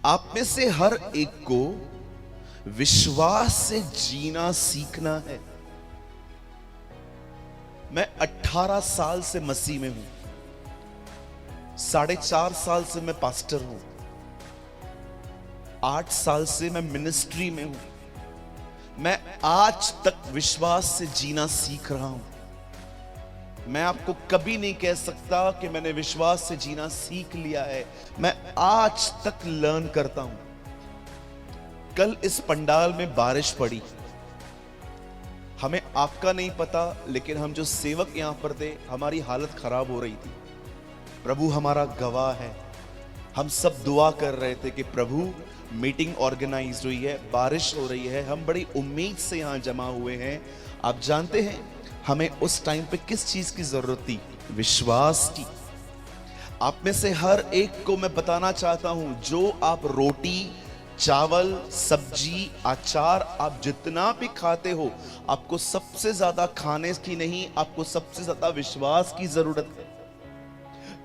आप में से हर एक को विश्वास से जीना सीखना है। मैं 18 साल से मसीह में हूं, 4.5 साल से मैं पास्टर हूं, 8 साल से मैं मिनिस्ट्री में हूं। मैं आज तक विश्वास से जीना सीख रहा हूं। मैं आपको कभी नहीं कह सकता कि मैंने विश्वास से जीना सीख लिया है। मैं आज तक लर्न करता हूं। कल इस पंडाल में बारिश पड़ी, हमें आपका नहीं पता, लेकिन हम जो सेवक यहां पर थे, हमारी हालत खराब हो रही थी। प्रभु हमारा गवाह है। हम सब दुआ कर रहे थे कि प्रभु, मीटिंग ऑर्गेनाइज हुई है, बारिश हो रही है, हम बड़ी उम्मीद से यहां जमा हुए हैं। आप जानते हैं हमें उस टाइम पे किस चीज की जरूरत थी? विश्वास की। आप में से हर एक को मैं बताना चाहता हूं, जो आप रोटी, चावल, सब्जी, अचार आप जितना भी खाते हो, आपको सबसे ज्यादा खाने की नहीं, आपको सबसे ज्यादा विश्वास की जरूरत है।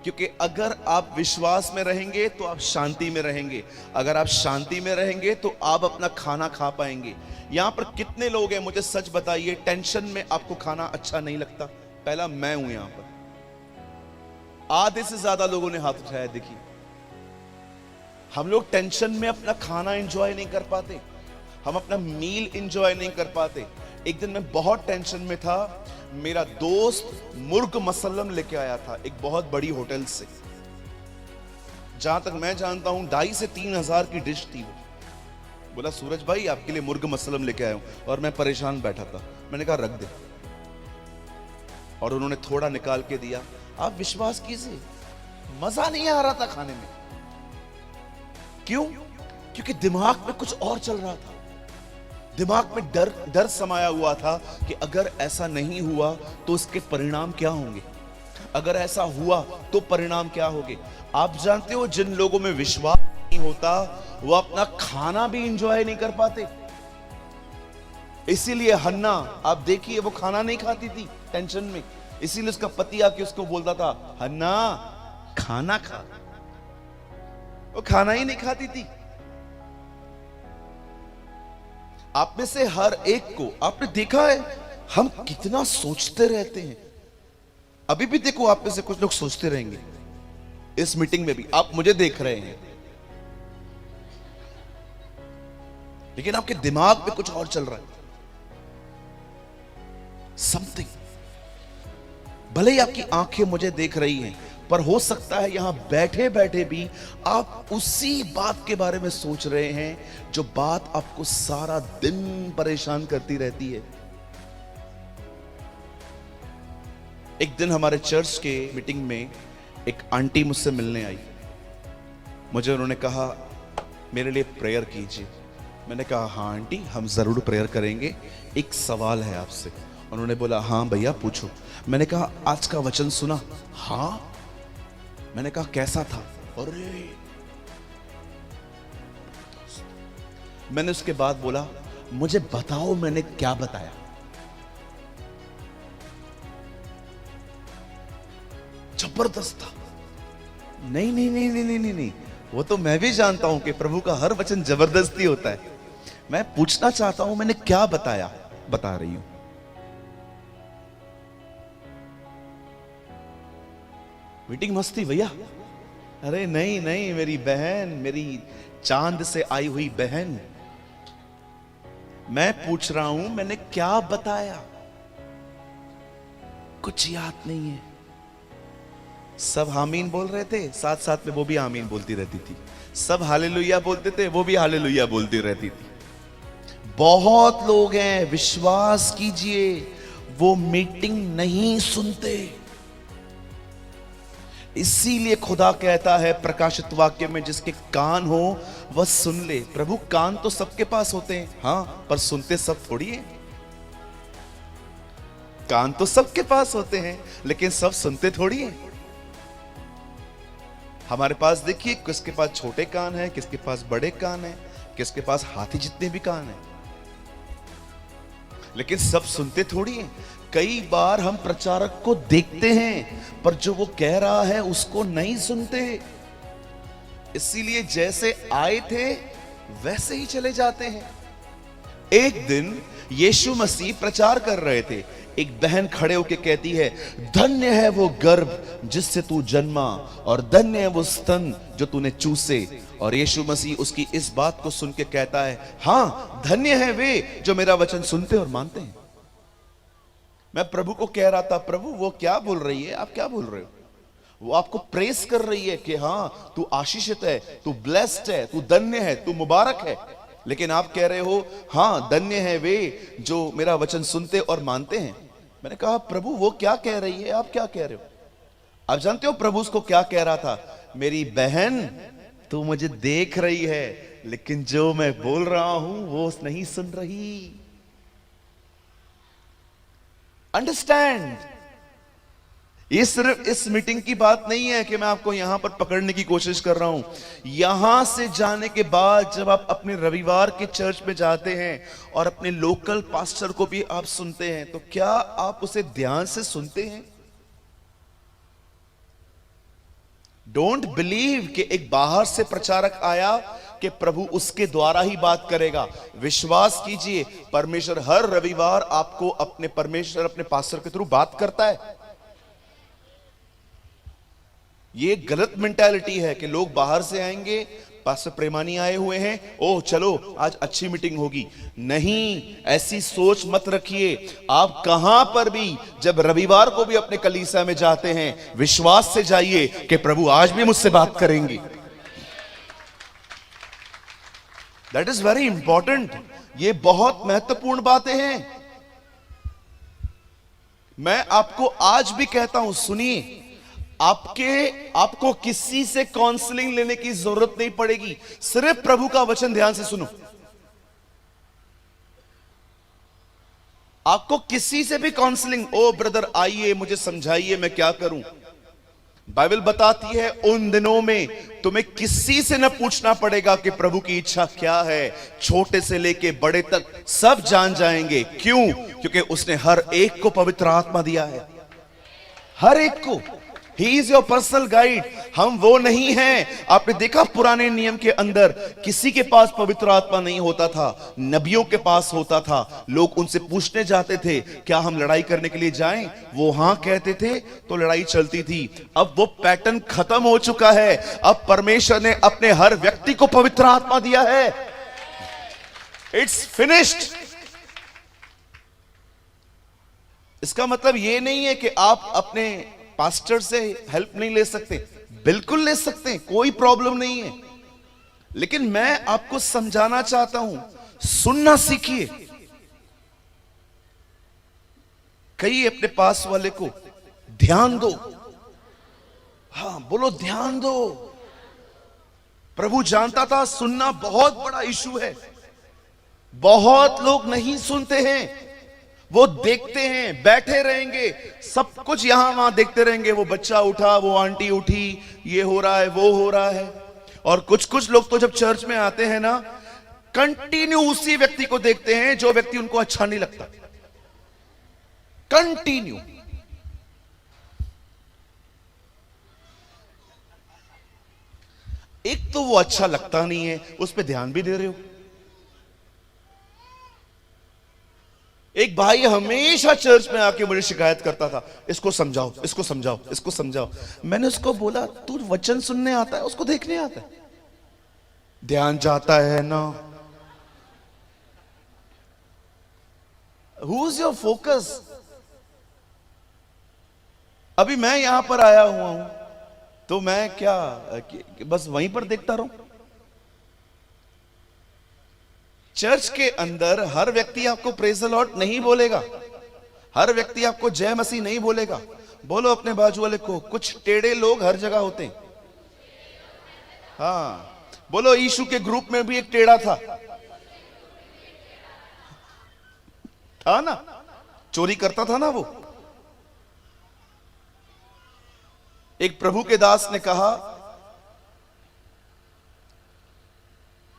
क्योंकि अगर आप विश्वास में रहेंगे तो आप शांति में रहेंगे। अगर आप शांति में रहेंगे तो आप अपना खाना खा पाएंगे। यहां पर कितने लोग हैं, मुझे सच बताइए, टेंशन में आपको खाना अच्छा नहीं लगता? पहला मैं हूं यहां पर। आधे से ज्यादा लोगों ने हाथ उठाया। देखिए, हम लोग टेंशन में अपना खाना एंजॉय नहीं कर पाते, हम अपना मील एंजॉय नहीं कर पाते। एक दिन मैं बहुत टेंशन में था, मेरा दोस्त मुर्ग मसल्लम लेके आया था एक बहुत बड़ी होटल से। जहां तक मैं जानता हूं 2,500 से 3,000 की डिश थी वो। बोला, सूरज भाई आपके लिए मुर्ग मसल्लम लेके आया हूं। और मैं परेशान बैठा था। मैंने कहा रख दे, और उन्होंने थोड़ा निकाल के दिया। आप विश्वास कीजिए, मजा नहीं आ रहा था खाने में। क्यों? क्योंकि दिमाग में कुछ और चल रहा था। दिमाग में डर समाया हुआ था कि अगर ऐसा नहीं हुआ तो उसके परिणाम क्या होंगे, अगर ऐसा हुआ तो परिणाम क्या होंगे। आप जानते हो, जिन लोगों में विश्वास नहीं होता वो अपना खाना भी एंजॉय नहीं कर पाते। इसीलिए हन्ना, आप देखिए, वो खाना नहीं खाती थी टेंशन में। इसीलिए उसका पति आके उसको बोलता था, हन्ना खाना खा। वो खाना ही नहीं खाती थी। आप में से हर एक को आपने देखा है, हम कितना सोचते रहते हैं। अभी भी देखो, आप में से कुछ लोग सोचते रहेंगे। इस मीटिंग में भी आप मुझे देख रहे हैं, लेकिन आपके दिमाग में कुछ और चल रहा है। समथिंग। भले ही आपकी आंखें मुझे देख रही हैं, पर हो सकता है यहां बैठे बैठे भी आप उसी बात के बारे में सोच रहे हैं, जो बात आपको सारा दिन परेशान करती रहती है। एक दिन हमारे चर्च के मीटिंग में एक आंटी मुझसे मिलने आई। मुझे उन्होंने कहा, मेरे लिए प्रेयर कीजिए। मैंने कहा, हाँ आंटी, हम जरूर प्रेयर करेंगे। एक सवाल है आपसे। उन्होंने बोला, हाँ भैया पूछो। मैंने कहा, आज का वचन सुना? हाँ। मैंने कहा, कैसा था? अरे, मैंने उसके बाद बोला, मुझे बताओ मैंने क्या बताया। जबरदस्त था। नहीं नहीं नहीं नहीं नहीं नहीं नहीं, वो तो मैं भी जानता हूं कि प्रभु का हर वचन जबरदस्ती होता है। मैं पूछना चाहता हूं, मैंने क्या बताया? बता रही हूं। मीटिंग मस्त थी भैया। अरे नहीं नहीं, मेरी बहन, मेरी चांद से आई हुई बहन, मैं पूछ रहा हूं मैंने क्या बताया। कुछ याद नहीं है। सब आमीन बोल रहे थे, साथ साथ में वो भी आमीन बोलती रहती थी। सब हालेलुया बोलते थे, वो भी हालेलुया बोलती रहती थी। बहुत लोग हैं, विश्वास कीजिए, वो मीटिंग नहीं सुनते। इसीलिए खुदा कहता है प्रकाशित वाक्य में, जिसके कान हो वह सुन ले। प्रभु, कान तो सबके पास होते हैं, हाँ, पर सुनते सब थोड़ी है। कान तो सबके पास होते हैं, लेकिन सब सुनते थोड़ी है। हमारे पास देखिए, किसके पास छोटे कान है, किसके पास बड़े कान है, किसके पास हाथी जितने भी कान है, लेकिन सब सुनते थोड़ी हैं। कई बार हम प्रचारक को देखते हैं, पर जो वो कह रहा है उसको नहीं सुनते। इसीलिए जैसे आए थे वैसे ही चले जाते हैं। एक दिन यीशु मसीह प्रचार कर रहे थे। एक बहन खड़े होकर कहती है, धन्य है वो गर्भ जिससे तू जन्मा और धन्य है वो स्तन जो तूने चूसे। और यीशु मसीह उसकी इस बात को सुन के कहता है, हां धन्य है वे जो मेरा वचन सुनते और मानते हैं। मैं प्रभु को कह रहा था, प्रभु वो क्या बोल रही है, आप क्या बोल रहे हो? वो आपको प्रेस कर रही है कि हां तू आशीषित है, तू ब्लेस्ड है, तू धन्य है, तू मुबारक है। लेकिन आप कह रहे हो हां धन्य है वे जो मेरा वचन सुनते और मानते हैं। मैंने कहा प्रभु वो क्या कह रही है, आप क्या कह रहे हो? आप जानते हो प्रभु उसको क्या कह रहा था? मेरी बहन तू मुझे देख रही है लेकिन जो मैं बोल रहा हूं वो नहीं सुन रही। अंडरस्टैंड? ये सिर्फ इस मीटिंग की बात नहीं है कि मैं आपको यहां पर पकड़ने की कोशिश कर रहा हूं। यहां से जाने के बाद जब आप अपने रविवार के चर्च में जाते हैं और अपने लोकल पास्टर को भी आप सुनते हैं, तो क्या आप उसे ध्यान से सुनते हैं? डोंट बिलीव कि एक बाहर से प्रचारक आया कि प्रभु उसके द्वारा ही बात करेगा। विश्वास कीजिए, परमेश्वर हर रविवार आपको अपने पास्टर के थ्रू बात करता है। ये गलत मेंटालिटी है कि लोग बाहर से आएंगे, पास्टर प्रेमानी आए हुए हैं, ओह चलो आज अच्छी मीटिंग होगी। नहीं, ऐसी सोच मत रखिए। आप कहां पर भी जब रविवार को भी अपने कलीसिया में जाते हैं, विश्वास से जाइए कि प्रभु आज भी मुझसे बात करेंगे। That is very important. ये बहुत महत्वपूर्ण बातें हैं। मैं आपको आज भी कहता हूं, सुनिए, आपको किसी से काउंसलिंग लेने की जरूरत नहीं पड़ेगी। सिर्फ प्रभु का वचन ध्यान से सुनो। आपको किसी से भी काउंसलिंग, ओ ब्रदर आइए मुझे समझाइए मैं क्या करूं। बाइबल बताती है उन दिनों में तुम्हें किसी से न पूछना पड़ेगा कि प्रभु की इच्छा क्या है। छोटे से लेके बड़े तक सब जान जाएंगे। क्यों? क्योंकि उसने हर एक को पवित्र आत्मा दिया है, हर एक को। He is your personal guide। हम वो नहीं हैं। आपने देखा पुराने नियम के अंदर किसी के पास पवित्र आत्मा नहीं होता था, नबियों के पास होता था। लोग उनसे पूछने जाते थे क्या हम लड़ाई करने के लिए जाएं, वो हां कहते थे तो लड़ाई चलती थी। अब वो पैटर्न खत्म हो चुका है। अब परमेश्वर ने अपने हर व्यक्ति को पवित्र आत्मा दिया है। It's finished. इसका मतलब ये नहीं है कि आप अपने पास्टर से हेल्प नहीं ले सकते। बिल्कुल ले सकते हैं, कोई प्रॉब्लम नहीं है। लेकिन मैं आपको समझाना चाहता हूं, सुनना सीखिए। कहिए अपने पास वाले को, ध्यान दो। हां बोलो, ध्यान दो। प्रभु जानता था सुनना बहुत बड़ा इशू है। बहुत लोग नहीं सुनते हैं, वो देखते हैं, बैठे रहेंगे, सब कुछ यहां वहां देखते रहेंगे। वो बच्चा उठा, वो आंटी उठी, ये हो रहा है, वो हो रहा है। और कुछ लोग तो जब चर्च में आते हैं ना, कंटिन्यू उसी व्यक्ति को देखते हैं जो व्यक्ति उनको अच्छा नहीं लगता। कंटिन्यू। एक तो वो अच्छा लगता नहीं है, उस पर ध्यान भी दे रहे हो। एक भाई हमेशा चर्च में आके मुझे शिकायत करता था, इसको समझाओ, इसको समझाओ, इसको समझाओ। मैंने उसको बोला, तू वचन सुनने आता है, उसको देखने आता है? ध्यान जाता है ना। Who is your focus? अभी मैं यहां पर आया हुआ हूं तो मैं क्या बस वहीं पर देखता रहूं? चर्च के अंदर हर व्यक्ति आपको प्रेज द लॉर्ड नहीं बोलेगा, हर व्यक्ति आपको जय मसीह नहीं बोलेगा। बोलो अपने बाजू वाले को, कुछ टेढ़े लोग हर जगह होते हैं। हाँ बोलो, यीशु के ग्रुप में भी एक टेढ़ा था ना, चोरी करता था ना वो। एक प्रभु के दास ने कहा,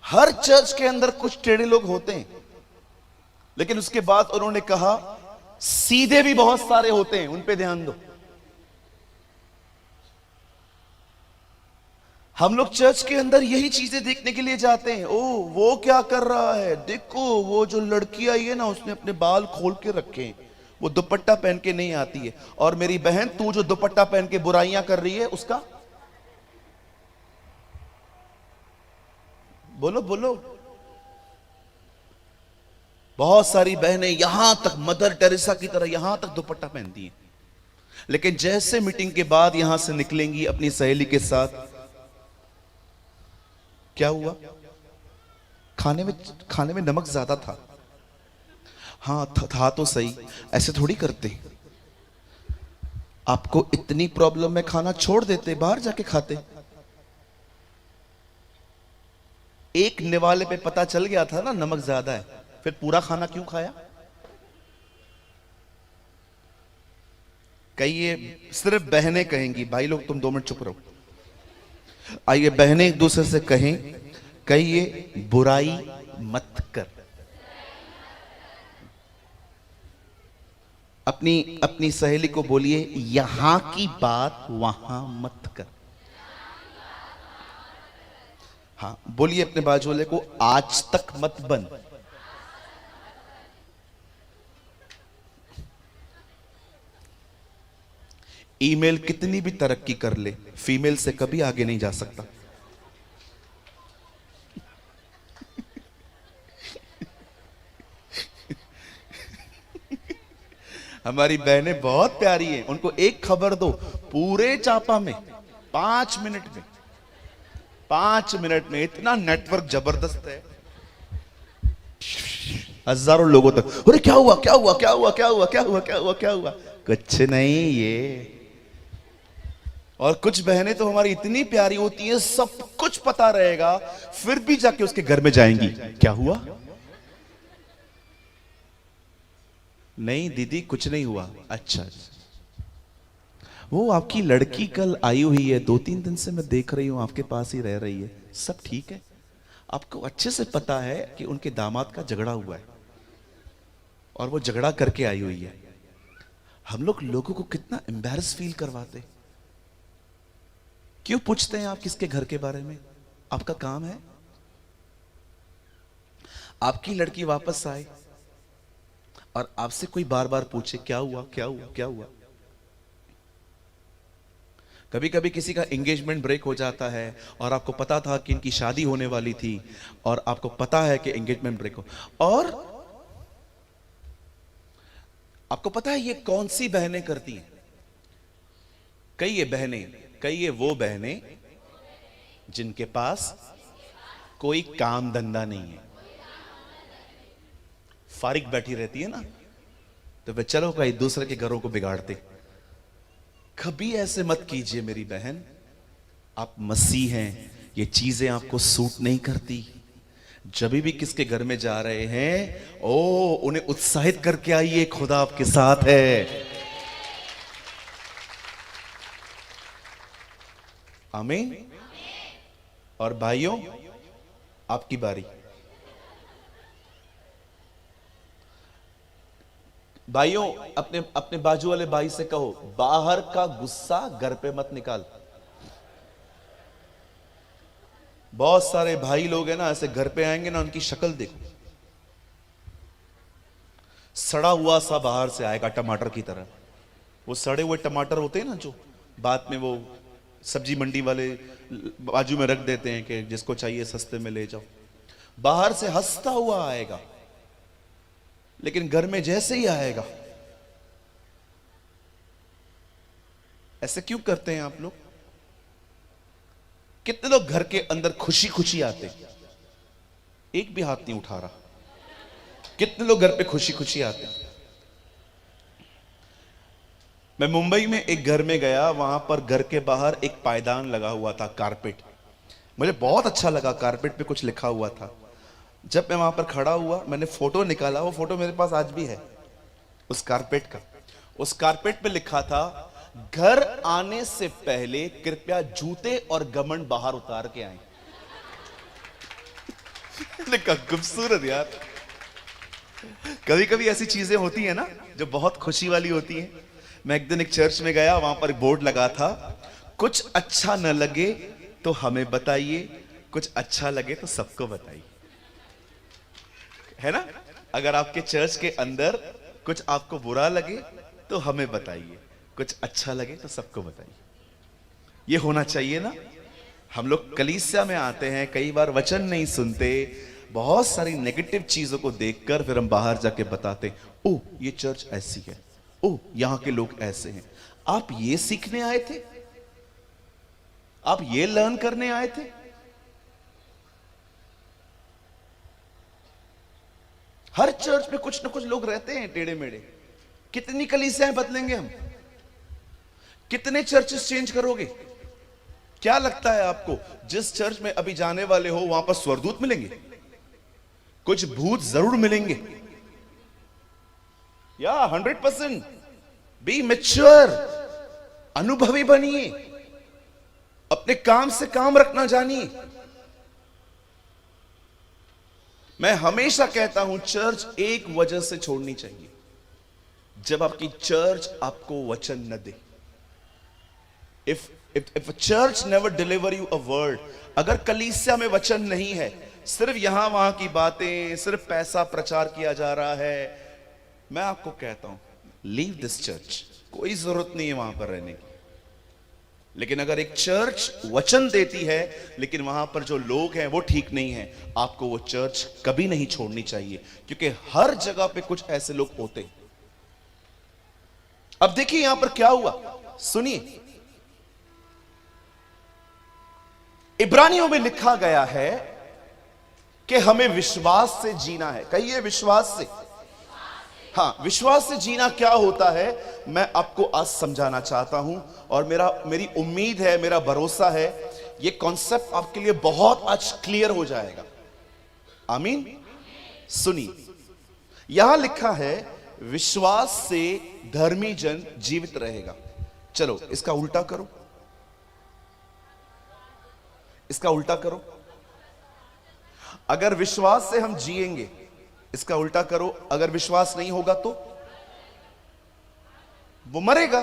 हर चर्च के अंदर कुछ टेढ़े लोग होते हैं, लेकिन उसके बाद उन्होंने कहा सीधे भी बहुत सारे होते हैं, उन पे ध्यान दो। हम लोग चर्च के अंदर यही चीजें देखने के लिए जाते हैं। ओ वो क्या कर रहा है, देखो वो जो लड़की आई है ना, उसने अपने बाल खोल के रखे हैं, वो दुपट्टा पहन के नहीं आती है। और मेरी बहन, तू जो दुपट्टा पहन के बुराइयां कर रही है उसका बोलो बोलो। बहुत सारी बहनें यहां तक मदर टेरेसा की तरह यहां तक दुपट्टा पहनती हैं, लेकिन जैसे मीटिंग के बाद यहां से निकलेंगी अपनी सहेली के साथ, क्या हुआ, खाने में नमक ज्यादा था। हाँ था तो सही, ऐसे थोड़ी करते। आपको इतनी प्रॉब्लम में खाना छोड़ देते, बाहर जाके खाते। एक निवाले पे पता चल गया था ना नमक ज्यादा है, फिर पूरा खाना क्यों खाया? कहिए, सिर्फ बहनें कहेंगी, भाई लोग तुम 2 मिनट चुप रहो। आइए बहनें एक दूसरे से कहें, कहिए बुराई मत कर। अपनी सहेली को बोलिए, यहां की बात वहां मत कर। हाँ बोलिए अपने बाजू वाले को, आज तक मत बन। ईमेल कितनी भी तरक्की कर ले, फीमेल से कभी आगे नहीं जा सकता। हमारी बहनें बहुत प्यारी हैं, उनको एक खबर दो, पूरे चापा में 5 मिनट में 5 मिनट में इतना नेटवर्क जबरदस्त है, हजारों लोगों तक। अरे क्या हुआ क्या हुआ क्या हुआ क्या हुआ क्या हुआ क्या हुआ क्या हुआ? कुछ नहीं ये। और कुछ बहनें तो हमारी इतनी प्यारी होती हैं, सब कुछ पता रहेगा, फिर भी जाके उसके घर में जाएंगी, क्या हुआ? नहीं दीदी कुछ नहीं हुआ। अच्छा, वो आपकी लड़की कल आई हुई है, 2-3 दिन से मैं देख रही हूं आपके पास ही रह रही है, सब ठीक है? आपको अच्छे से पता है कि उनके दामाद का झगड़ा हुआ है और वो झगड़ा करके आई हुई है। हम लोग लोगों को कितना एम्बैरस फील करवाते। क्यों पूछते हैं आप किसके घर के बारे में? आपका काम है। आपकी लड़की वापस आए और आपसे कोई बार बार पूछे क्या हुआ क्या हुआ क्या हुआ। कभी कभी किसी का एंगेजमेंट ब्रेक हो जाता है और आपको पता था कि इनकी शादी होने वाली थी और आपको पता है कि एंगेजमेंट ब्रेक हो, और आपको पता है ये कौन सी बहनें करती हैं? कई ये वो बहनें जिनके पास कोई काम धंधा नहीं है, फारिग बैठी रहती है ना, तो वे चलो कहीं दूसरे के घरों को बिगाड़ते। कभी ऐसे मत कीजिए मेरी बहन, आप मसीह हैं, ये चीजें आपको सूट नहीं करती। जब भी किसके घर में जा रहे हैं, ओ उन्हें उत्साहित करके आइए, खुदा आपके साथ है। आमीन। और भाइयों, आपकी बारी। भाइयों, अपने अपने बाजू वाले भाई से कहो, बाहर का गुस्सा घर पे मत निकाल। बहुत सारे भाई लोग हैं ना, ऐसे घर पे आएंगे ना, उनकी शक्ल देखो, सड़ा हुआ सा बाहर से आएगा टमाटर की तरह। वो सड़े हुए टमाटर होते हैं ना, जो बाद में वो सब्जी मंडी वाले बाजू में रख देते हैं कि जिसको चाहिए सस्ते में ले जाओ। बाहर से हंसता हुआ आएगा, लेकिन घर में जैसे ही आएगा, ऐसे क्यों करते हैं आप लोग? कितने लोग घर के अंदर खुशी खुशी आते? एक भी हाथ नहीं उठा रहा। कितने लोग घर पे खुशी खुशी आते? मैं मुंबई में एक घर में गया, वहां पर घर के बाहर एक पायदान लगा हुआ था, कारपेट। मुझे बहुत अच्छा लगा, कारपेट पे कुछ लिखा हुआ था। जब मैं वहां पर खड़ा हुआ, मैंने फोटो निकाला, वो फोटो मेरे पास आज भी है उस कारपेट का। उस कारपेट पे लिखा था, घर आने से पहले कृपया जूते और गमन बाहर उतार के आए। लिखा, खूबसूरत यार। कभी कभी ऐसी चीजें होती है ना जो बहुत खुशी वाली होती हैं। मैं एक दिन एक चर्च में गया, वहां पर बोर्ड लगा था, कुछ अच्छा न लगे तो हमें बताइए, कुछ अच्छा लगे तो सबको बताइए, है ना? अगर आपके चर्च के अंदर कुछ आपको बुरा लगे तो हमें बताइए, कुछ अच्छा लगे तो सबको बताइए। ये होना चाहिए ना? हम लोग कलीसिया में आते हैं, कई बार वचन नहीं सुनते, बहुत सारी नेगेटिव चीजों को देखकर फिर हम बाहर जाके बताते, ओ ये चर्च ऐसी है, ओ यहां के लोग ऐसे हैं। आप ये सीखने आए थे? आप ये लर्न करने आए थे? हर चर्च में कुछ ना कुछ लोग रहते हैं टेढ़े मेढ़े। कितनी कलीसियाएं बदलेंगे हम? कितने चर्चेस चेंज करोगे? क्या लगता है आपको, जिस चर्च में अभी जाने वाले हो वहां पर स्वर्गदूत मिलेंगे? कुछ भूत जरूर मिलेंगे। या 100% बी मैच्योर, अनुभवी बनिए, अपने काम से काम रखना जानिए। मैं हमेशा कहता हूं चर्च एक वजह से छोड़नी चाहिए, जब आपकी चर्च आपको वचन न दे। If a church never deliver you a word, अगर कलीसिया में वचन नहीं है, सिर्फ यहां वहां की बातें, सिर्फ पैसा प्रचार किया जा रहा है, मैं आपको कहता हूं लीव दिस चर्च, कोई जरूरत नहीं है वहां पर रहने की। लेकिन अगर एक चर्च वचन देती है लेकिन वहां पर जो लोग हैं वो ठीक नहीं है, आपको वो चर्च कभी नहीं छोड़नी चाहिए, क्योंकि हर जगह पे कुछ ऐसे लोग होते हैं। अब देखिए यहां पर क्या हुआ, सुनिए। इब्रानियों में लिखा गया है कि हमें विश्वास से जीना है। कहिए विश्वास से। हाँ, विश्वास से जीना क्या होता है, मैं आपको आज समझाना चाहता हूं, और मेरी उम्मीद है, मेरा भरोसा है, ये कॉन्सेप्ट आपके लिए बहुत आज क्लियर हो जाएगा। आमीन। सुनिए, यहां लिखा है विश्वास से धर्मी जन जीवित रहेगा। चलो इसका उल्टा करो, इसका उल्टा करो। अगर विश्वास से हम जिएंगे, इसका उल्टा करो, अगर विश्वास नहीं होगा तो वो मरेगा।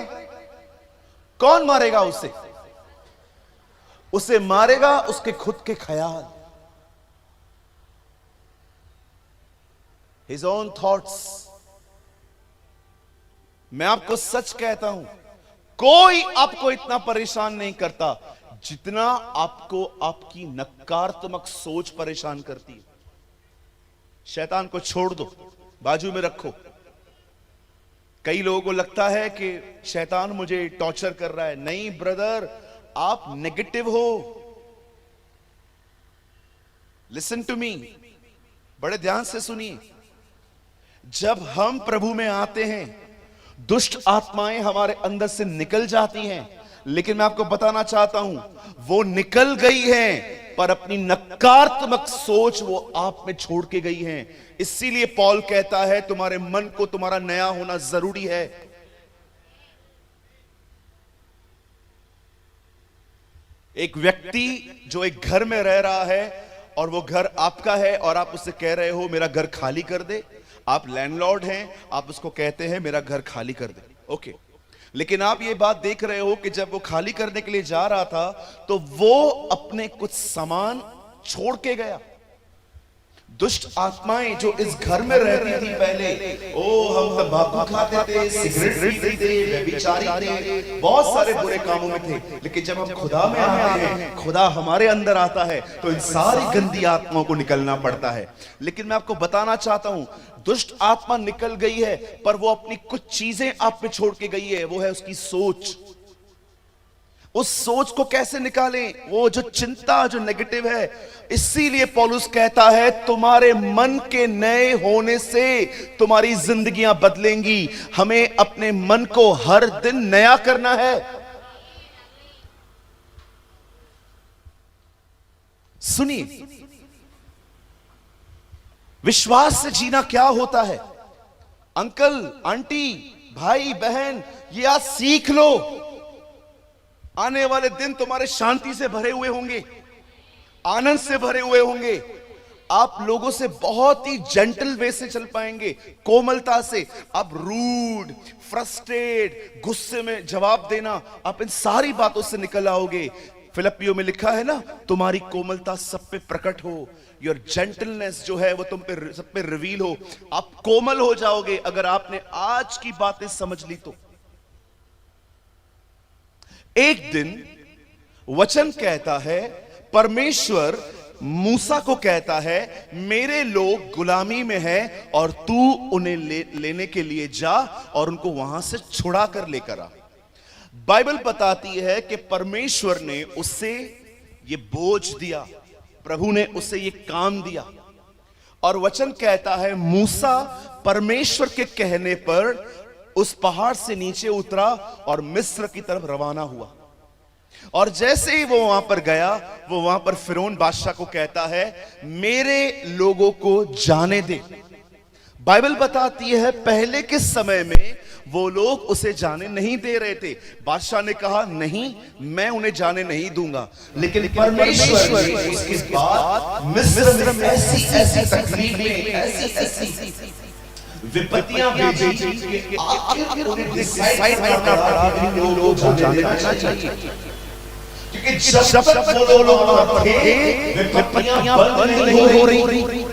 कौन मारेगा उसे? उसे मारेगा उसके खुद के ख्याल, हिज ओन थॉट्स। मैं आपको सच कहता हूं, कोई आपको इतना परेशान नहीं करता जितना आपको आपकी नकारात्मक सोच परेशान करती है। शैतान को छोड़ दो, बाजू में रखो। कई लोगों को लगता है कि शैतान मुझे टॉर्चर कर रहा है। नहीं ब्रदर, आप नेगेटिव हो। लिसन टू मी, बड़े ध्यान से सुनिए। जब हम प्रभु में आते हैं, दुष्ट आत्माएं हमारे अंदर से निकल जाती हैं, लेकिन मैं आपको बताना चाहता हूं वो निकल गई हैं, पर अपनी नकारात्मक सोच वो आप में छोड़ के गई हैं। इसीलिए पौल कहता है तुम्हारे मन को तुम्हारा नया होना जरूरी है। एक व्यक्ति जो एक घर में रह रहा है और वो घर आपका है और आप उससे कह रहे हो मेरा घर खाली कर दे, आप लैंडलॉर्ड हैं, आप उसको कहते हैं मेरा घर खाली कर दे, ओके। लेकिन आप ये बात देख रहे हो कि जब वो खाली करने के लिए जा रहा था तो वो अपने कुछ सामान छोड़ के गया। दुष्ट आत्माएं जो इस घर में रहती थी पहले, हम तंबाकू खाते थे, सिगरेट पीते थे, व्यभिचारी थे, बहुत सारे बुरे कामों में थे। लेकिन जब हम खुदा में आते हैं, खुदा हमारे अंदर आता है, तो इन सारी गंदी आत्माओं को निकलना पड़ता है। लेकिन मैं आपको बताना चाहता हूं, दुष्ट आत्मा निकल गई है, पर वो अपनी कुछ चीजें आप पे छोड़ के गई है। वो है उसकी सोच। उस सोच को कैसे निकालें? वो जो चिंता, जो नेगेटिव है। इसीलिए पौलुस कहता है तुम्हारे मन के नए होने से तुम्हारी जिंदगियां बदलेंगी। हमें अपने मन को हर दिन नया करना है। सुनिए, विश्वास से जीना क्या होता है? अंकल, आंटी, भाई, बहन, ये आज सीख लो। आने वाले दिन तुम्हारे शांति से भरे हुए होंगे, आनंद से भरे हुए होंगे। आप लोगों से बहुत ही जेंटल वे से चल पाएंगे, कोमलता से। आप रूड, फ्रस्ट्रेट, गुस्से में जवाब देना, आप इन सारी बातों से निकल आओगे। फिलिपियों में लिखा है ना, तुम्हारी कोमलता सब पे प्रकट हो, योर जेंटलनेस जो है वो तुम पे सब पे रिवील हो। आप कोमल हो जाओगे अगर आपने आज की बातें समझ ली तो। एक दिन वचन कहता है, परमेश्वर मूसा को कहता है, मेरे लोग गुलामी में हैं और तू उन्हें लेने के लिए जा और उनको वहां से छुड़ा कर लेकर आ। बाइबल बताती है कि परमेश्वर ने उससे ये बोझ दिया, प्रभु ने उससे ये काम दिया। और वचन कहता है मूसा परमेश्वर के कहने पर उस पहाड़ से नीचे उतरा और मिस्र की तरफ रवाना हुआ। और जैसे ही वो वहां पर गया, वो वहां पर फिरौन बादशाह को कहता है, मेरे लोगों को जाने दे। बाइबल बताती है पहले के समय में वो लोग उसे जाने नहीं दे रहे थे। बादशाह ने कहा, नहीं, मैं उन्हें जाने नहीं दूंगा। लेकिन परमेश्वर ने उसके बाद मिस्र में ऐसी तकलीफें, ऐसी विपत्तियां भेजी कि आखिर उन्हें डिसाइड करना पड़ा कि इन लोगों को जाना चाहिए। क्योंकि जब तक वो लोग वहां थे, विपत्तियां बंद नहीं हो रही।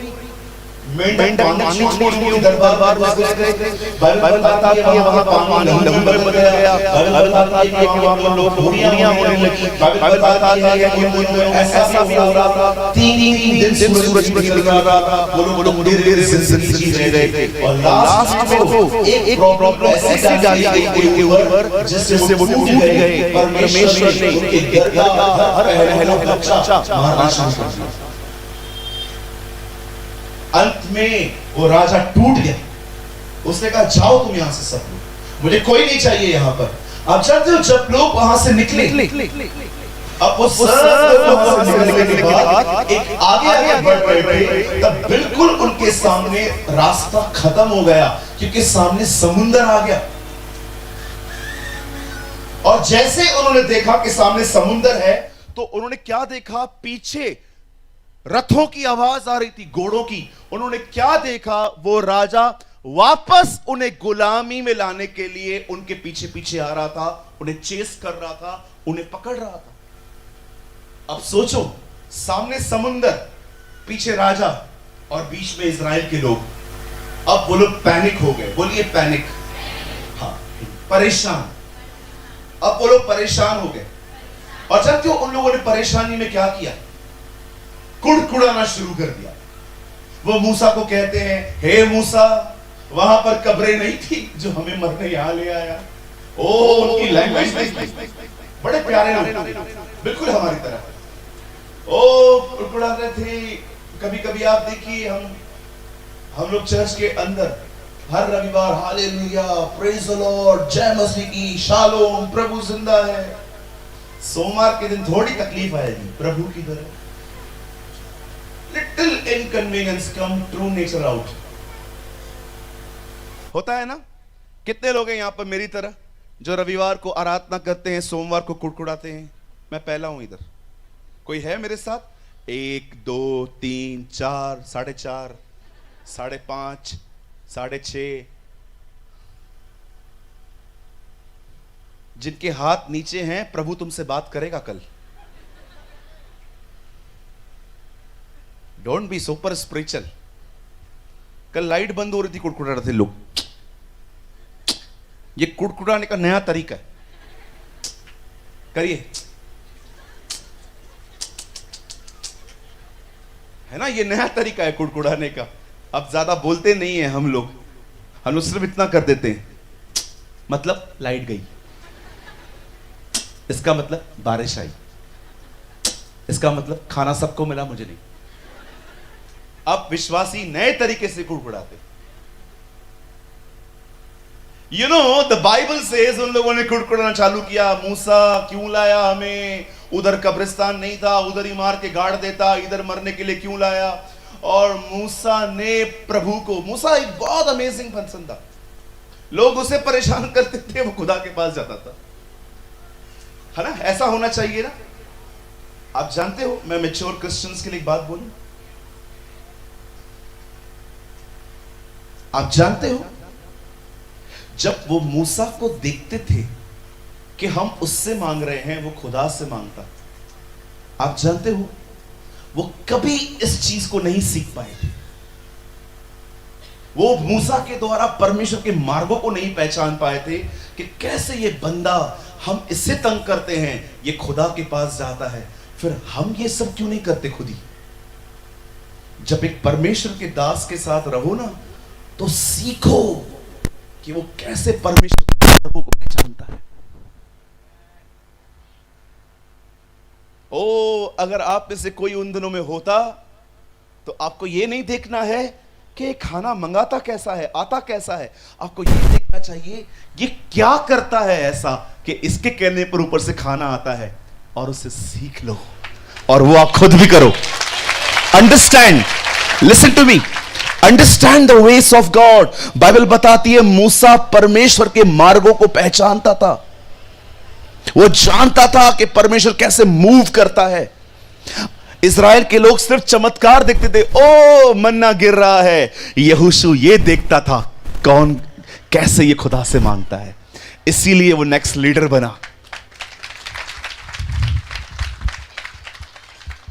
मेंढक पानी छोड़ के दरबार में घुस गए थे। बाइबल बताती है वहां पानी लहू में बदल गया। बाइबल बताती है कि वहां पर लोग बुरियां होने लगी। बाइबल बताती है कि उनको ऐसा भी हो रहा था, 3 दिन सूरज नहीं निकल रहा था। वो लोग देर से जिंदगी जी रहे थे। और लास्ट में तो एक प्रॉब्लम ऐसी डाली गई उनके ऊपर जिससे वो टूट गए। परमेश्वर ने उनके घर का हर पहलू कच्चा मारना शुरू कर दिया। अंत में वो राजा टूट गया। उसने कहा, जाओ तुम यहां से सब लोग, मुझे कोई नहीं चाहिए यहां पर। आप जानते हो जब लोग वहां से निकले, अब वो सब लोग वहां से निकलने के बाद एक आगे बढ़ रहे थे, तब बिल्कुल उनके सामने रास्ता खत्म हो गया क्योंकि सामने समुंदर आ गया। और जैसे उन्होंने देखा कि सामने समुंदर है, तो उन्होंने क्या देखा, पीछे रथों की आवाज आ रही थी, घोड़ों की। उन्होंने क्या देखा, वो राजा वापस उन्हें गुलामी में लाने के लिए उनके पीछे पीछे आ रहा था, उन्हें चेस कर रहा था, उन्हें पकड़ रहा था। अब सोचो, सामने समुंदर, पीछे राजा और बीच में इजराइल के लोग। अब वो लोग पैनिक हो गए। बोलिए पैनिक। हाँ, परेशान। अब वो लोग परेशान हो गए। और जानते हो उन लोगों ने परेशानी में क्या किया, कुड़कुड़ाना शुरू कर दिया। वो मूसा को कहते हैं, हे मूसा, वहां पर कब्रें नहीं थी जो हमें मरने यहां ले आया। ओ, उनकी लैंग्वेज बड़े प्यारे लोग, बिल्कुल हमारी तरह। ओ, कुड़कुड़ा रहे थे। कभी कभी आप देखिए, हम लोग चर्च के अंदर हर रविवार हालेलुया, प्रेज द लॉर्ड, जय मसीह की, शालोम, प्रभु जिंदा है। सोमवार के दिन थोड़ी तकलीफ आएगी, प्रभु की तरह little inconvenience come, true nature out। होता है ना? कितने लोग हैं यहां पर मेरी तरह जो रविवार को आराधना करते हैं, सोमवार को कुड़कुड़ाते हैं? मैं पहला हूं इधर। कोई है मेरे साथ? 1 2 3 4 4.5 5.5 6.5। जिनके हाथ नीचे हैं, प्रभु तुमसे बात करेगा कल। Don't be super spiritual. कल लाइट बंद हो रही थी, कुड़कुड़ा रहे थे लोग। ये कुड़कुड़ाने का नया तरीका है, करिए, है ना? ये नया तरीका है कुड़कुड़ाने का। अब ज्यादा बोलते नहीं है हम लोग सिर्फ इतना कर देते हैं, मतलब लाइट गई, इसका मतलब बारिश आई, इसका मतलब खाना सबको मिला, मुझे नहीं। अब विश्वासी नए तरीके से कुड़कुड़ाते। You know the Bible says उन लोगों ने कुड़कुड़ाना चालू किया, मूसा क्यों लाया हमें? उधर कब्रिस्तान नहीं था, उधर ही मार के गाड़ देता, इधर मरने के लिए क्यों लाया? और मूसा ने प्रभु को, मूसा एक बहुत अमेजिंग पर्सन था, लोग उसे परेशान करते थे, वो खुदा के पास जाता था, है ना? ऐसा होना चाहिए ना? आप जानते हो, मैं मैच्योर क्रिश्चियंस के लिए एक बात बोलूं। आप जानते हो, जब वो मूसा को देखते थे कि हम उससे मांग रहे हैं, वो खुदा से मांगता, आप जानते हो, वो कभी इस चीज को नहीं सीख पाए थे। वो मूसा के द्वारा परमेश्वर के मार्गों को नहीं पहचान पाए थे कि कैसे ये बंदा, हम इससे तंग करते हैं, ये खुदा के पास जाता है, फिर हम ये सब क्यों नहीं करते खुद ही। जब एक परमेश्वर के दास के साथ रहो ना, तो सीखो कि वो कैसे परमेश्वर के मार्गों को पहचानता है। ओ, अगर आप में से कोई उन दिनों में होता, तो आपको यह नहीं देखना है कि खाना मंगाता कैसा है, आता कैसा है। आपको यह देखना चाहिए ये क्या करता है ऐसा कि इसके कहने पर ऊपर से खाना आता है, और उसे सीख लो और वो आप खुद भी करो। Understand, listen to me, understand the ways of God. Bible बताती है मूसा परमेश्वर के मार्गों को पहचानता था। वो जानता था कि परमेश्वर कैसे मूव करता है। इज़राइल के लोग सिर्फ चमत्कार देखते थे, ओ मन्ना गिर रहा है। यहोशू ये देखता था कौन कैसे ये खुदा से मांगता है, इसीलिए वो नेक्स्ट लीडर बना।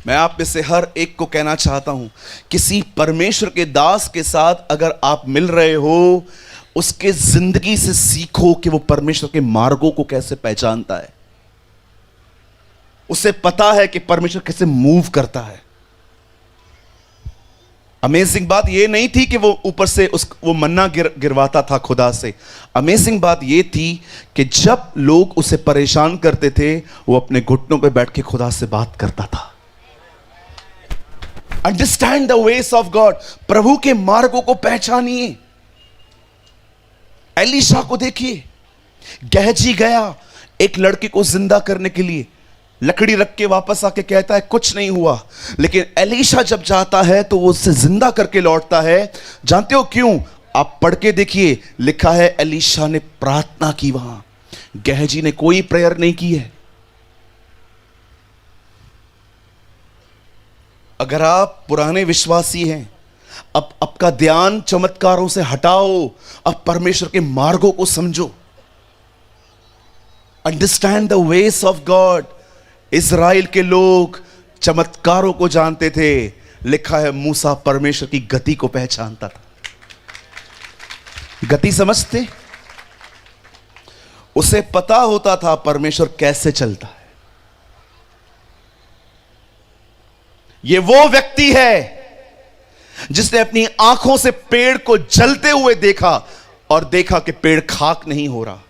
मैं आप में से हर एक को कहना चाहता हूं, किसी परमेश्वर के दास के साथ अगर आप मिल रहे हो, उसके जिंदगी से सीखो कि वो परमेश्वर के मार्गों को कैसे पहचानता है। उसे पता है कि परमेश्वर कैसे मूव करता है। अमेजिंग बात यह नहीं थी कि वो ऊपर से वो मन्ना गिरवाता था खुदा से। अमेजिंग बात यह थी कि जब लोग उसे परेशान करते थे, वो अपने घुटनों पे बैठ के खुदा से बात करता था। Understand the ways of God. प्रभु के मार्गों को पहचानिए। एलीशा को देखिए, गहजी गया एक लड़के को जिंदा करने के लिए, लकड़ी रख के वापस आके कहता है कुछ नहीं हुआ। लेकिन एलीशा जब जाता है तो वो उससे जिंदा करके लौटता है। जानते हो क्यों? आप पढ़ के देखिए, लिखा है एलीशा ने प्रार्थना की। वहां गहजी ने कोई प्रेयर नहीं की है। अगर आप पुराने विश्वासी हैं, अब आपका ध्यान चमत्कारों से हटाओ, अब परमेश्वर के मार्गों को समझो। Understand the ways of God. Israel के लोग चमत्कारों को जानते थे। लिखा है मूसा परमेश्वर की गति को पहचानता था। गति समझते? उसे पता होता था परमेश्वर कैसे चलता है। यह वो व्यक्ति है जिसने अपनी आंखों से पेड़ को जलते हुए देखा और देखा कि पेड़ खाक नहीं हो रहा।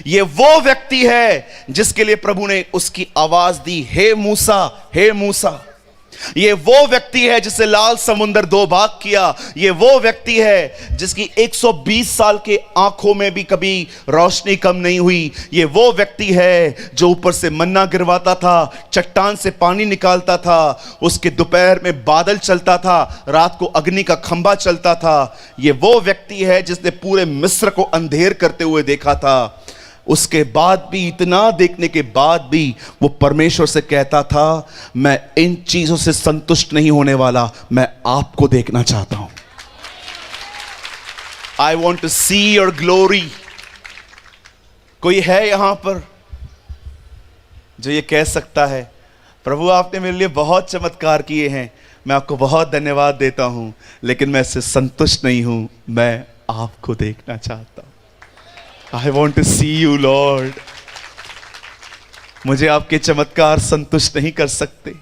यह वो व्यक्ति है जिसके लिए प्रभु ने उसकी आवाज दी, हे मूसा, हे मूसा। यह वो व्यक्ति है जिसे लाल समुंदर दो भाग किया। यह वो व्यक्ति है जिसकी 120 साल के आंखों में भी कभी रोशनी कम नहीं हुई। यह वो व्यक्ति है जो ऊपर से मन्ना गिरवाता था, चट्टान से पानी निकालता था, उसके दोपहर में बादल चलता था, रात को अग्नि का खंभा चलता था। यह वो व्यक्ति है जिसने पूरे मिस्र को अंधेर करते हुए देखा था। उसके बाद भी, इतना देखने के बाद भी वो परमेश्वर से कहता था, मैं इन चीजों से संतुष्ट नहीं होने वाला, मैं आपको देखना चाहता हूं। I want to see your glory. कोई है यहां पर जो ये कह सकता है, प्रभु आपने मेरे लिए बहुत चमत्कार किए हैं, मैं आपको बहुत धन्यवाद देता हूं, लेकिन मैं इससे संतुष्ट नहीं हूं, मैं आपको देखना चाहता हूं। I want to see you, Lord. मुझे आपके चमत्कार संतुष्ट नहीं कर सकते।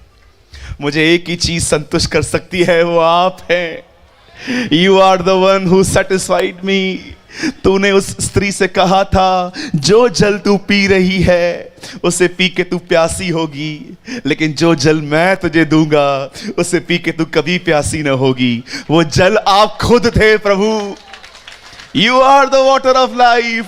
मुझे एक ही चीज संतुष्ट कर सकती है, वो आप हैं। You are the one who satisfied me. तूने उस स्त्री से कहा था, जो जल तू पी रही है उसे पी के तू प्यासी होगी, लेकिन जो जल मैं तुझे दूंगा उसे पी के तू कभी प्यासी न होगी। वो जल आप खुद थे प्रभु। You are the water of life.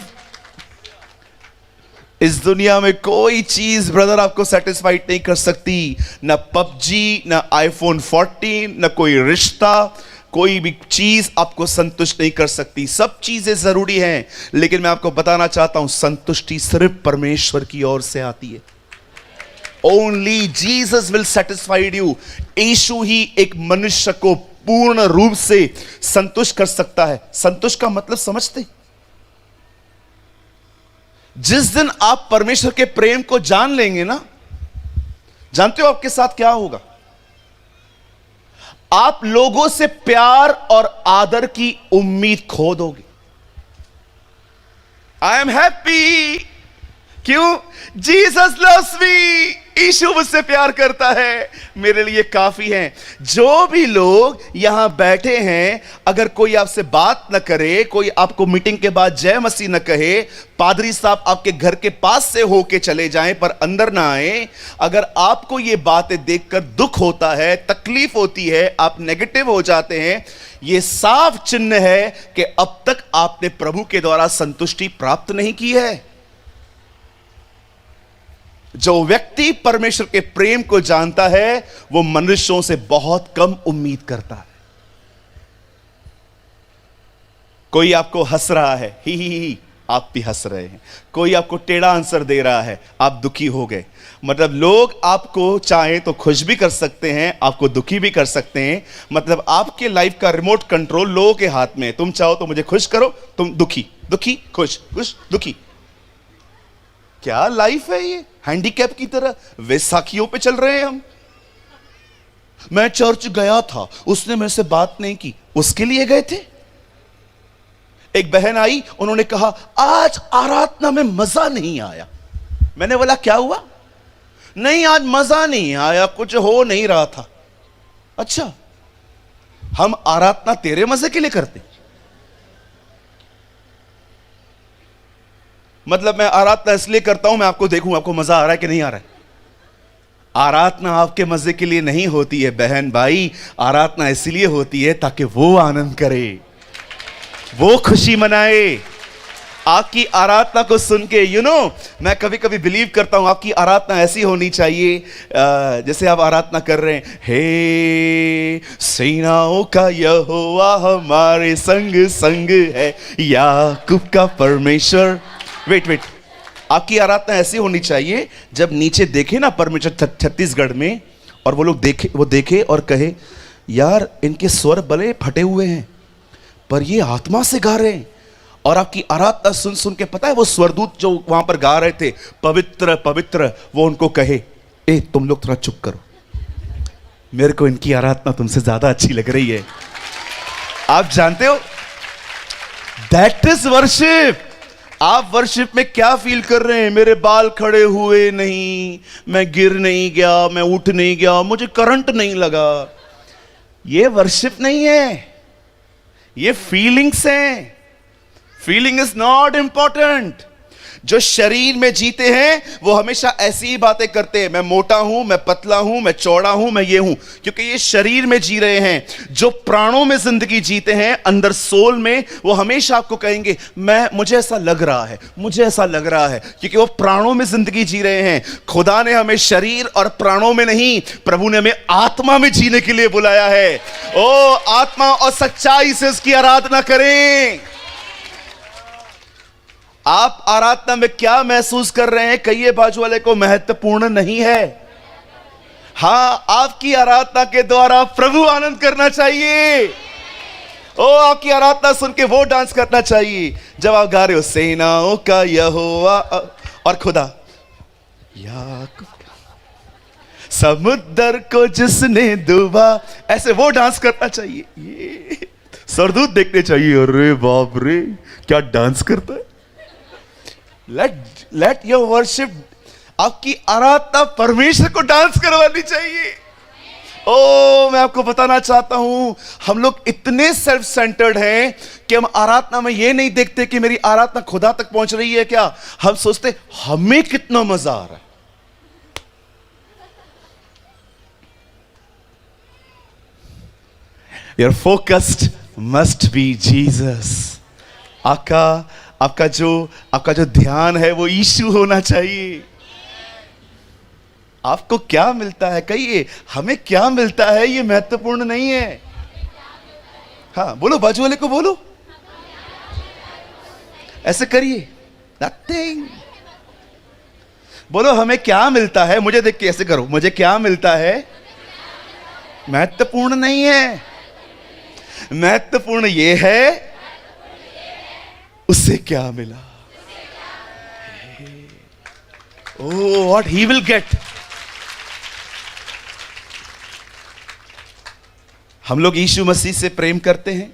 इस दुनिया में कोई चीज ब्रदर आपको सेटिस्फाइड नहीं कर सकती। ना पबजी, ना आईफोन 14, ना कोई रिश्ता, कोई भी चीज आपको संतुष्ट नहीं कर सकती। सब चीजें जरूरी हैं, लेकिन मैं आपको बताना चाहता हूं, संतुष्टि सिर्फ परमेश्वर की ओर से आती है। Only Jesus will satisfied you. यीशु ही एक मनुष्य को पूर्ण रूप से संतुष्ट कर सकता है। संतुष्ट का मतलब समझते? जिस दिन आप परमेश्वर के प्रेम को जान लेंगे ना, जानते हो आपके साथ क्या होगा? आप लोगों से प्यार और आदर की उम्मीद खो दोगे। आई एम हैप्पी, क्यों? जीसस लव्स मी, यीशु मुझसे प्यार करता है, मेरे लिए काफी है। जो भी लोग यहां बैठे हैं, अगर कोई आपसे बात न करे, कोई आपको मीटिंग के बाद जय मसीह न कहे, पादरी साहब आपके घर के पास से होके चले जाएं पर अंदर ना आए, अगर आपको ये बातें देखकर दुख होता है, तकलीफ होती है, आप नेगेटिव हो जाते हैं, ये साफ चिन्ह है कि अब तक आपने प्रभु के द्वारा संतुष्टि प्राप्त नहीं की है। जो व्यक्ति परमेश्वर के प्रेम को जानता है, वो मनुष्यों से बहुत कम उम्मीद करता है। कोई आपको हंस रहा है, ही, आप भी हंस रहे हैं। कोई आपको टेढ़ा आंसर दे रहा है, आप दुखी हो गए। मतलब लोग आपको चाहे तो खुश भी कर सकते हैं, आपको दुखी भी कर सकते हैं। मतलब आपके लाइफ का रिमोट कंट्रोल लोगों के हाथ में है। तुम चाहो तो मुझे खुश करो, तुम दुखी दुखी खुश खुश दुखी। क्या लाइफ है ये? हैंडीकैप की तरह वैसाखियों पे चल रहे हैं हम। मैं चर्च गया था, उसने मेरे से बात नहीं की, उसके लिए गए थे। एक बहन आई, उन्होंने कहा आज आराधना में मजा नहीं आया। मैंने बोला क्या हुआ? नहीं आज मजा नहीं आया, कुछ हो नहीं रहा था। अच्छा, हम आराधना तेरे मजे के लिए करते? मतलब मैं आराधना इसलिए करता हूं मैं आपको देखूं आपको मजा आ रहा है कि नहीं आ रहा है। आराधना आपके मजे के लिए नहीं होती है बहन भाई, आराधना इसलिए होती है ताकि वो आनंद करे, वो खुशी मनाए। आपकी आराधना को सुन के मैं कभी कभी बिलीव करता हूं आपकी आराधना ऐसी होनी चाहिए, जैसे आप आराधना कर रहे हैं, हे सेनाओं का यहोवा हमारे संग संग है, याकूब का परमेश्वर। वेट, आपकी आराधना ऐसी होनी चाहिए जब नीचे देखे ना परमेश्वर छत्तीसगढ़ में, और वो लोग देखे और कहे यार इनके स्वर भले फटे हुए हैं पर ये आत्मा से गा रहे हैं। और आपकी आराधना सुन सुन के पता है वो स्वरदूत जो वहां पर गा रहे थे पवित्र पवित्र, वो उनको कहे ए तुम लोग थोड़ा चुप करो, मेरे को इनकी आराधना तुमसे ज्यादा अच्छी लग रही है। आप जानते हो दैट इज वर्शिप। आप वर्शिप में क्या फील कर रहे हैं? मेरे बाल खड़े हुए नहीं, मैं गिर नहीं गया, मैं उठ नहीं गया, मुझे करंट नहीं लगा। ये वर्शिप नहीं है, ये फीलिंग्स हैं। Feeling is not important. जो शरीर में जीते हैं वो हमेशा ऐसी ही बातें करते हैं, मैं मोटा हूं, मैं पतला हूं, मैं चौड़ा हूं, मैं ये हूं, क्योंकि ये शरीर में जी रहे हैं। जो प्राणों में जिंदगी जीते हैं अंदर सोल में, वो हमेशा आपको कहेंगे मुझे ऐसा लग रहा है, मुझे ऐसा लग रहा है, क्योंकि वो प्राणों में जिंदगी जी रहे हैं। खुदा ने हमें शरीर और प्राणों में नहीं, प्रभु ने हमें आत्मा में जीने के लिए बुलाया है। ओ आत्मा और सच्चाई से उसकी आराधना करें। आप आराधना में क्या महसूस कर रहे हैं कहिए बाजू वाले को, महत्वपूर्ण नहीं है। हां, आपकी आराधना के द्वारा प्रभु आनंद करना चाहिए। ओ आपकी आराधना सुन के वो डांस करना चाहिए जब आप गा रहे हो सेनाओं का यहोवा और खुदा याकूब, समुद्र को जिसने डूबा, ऐसे वो डांस करना चाहिए। ये सरदूत देखने चाहिए, अरे बाप रे क्या डांस करता है। लेट योर वर्शिप, आपकी आराधना परमेश्वर को डांस करवानी चाहिए। ओ मैं आपको बताना चाहता हूं, हम लोग इतने सेल्फ सेंटर्ड हैं कि हम आराधना में ये नहीं देखते कि मेरी आराधना खुदा तक पहुंच रही है क्या, हम सोचते हमें कितना मजा आ रहा है। Your focus must be Jesus. आपका जो ध्यान है वो यीशु होना चाहिए। आपको क्या मिलता है कहिए, हमें क्या मिलता है ये महत्वपूर्ण नहीं है। हाँ बोलो, बाजू वाले को बोलो, ऐसे करिए, नथिंग। बोलो हमें क्या मिलता है, मुझे देख के ऐसे करो, मुझे क्या मिलता है महत्वपूर्ण नहीं है। महत्वपूर्ण ये है उससे क्या मिला। Oh, what he will get. हम लोग यीशु मसीह से प्रेम करते हैं,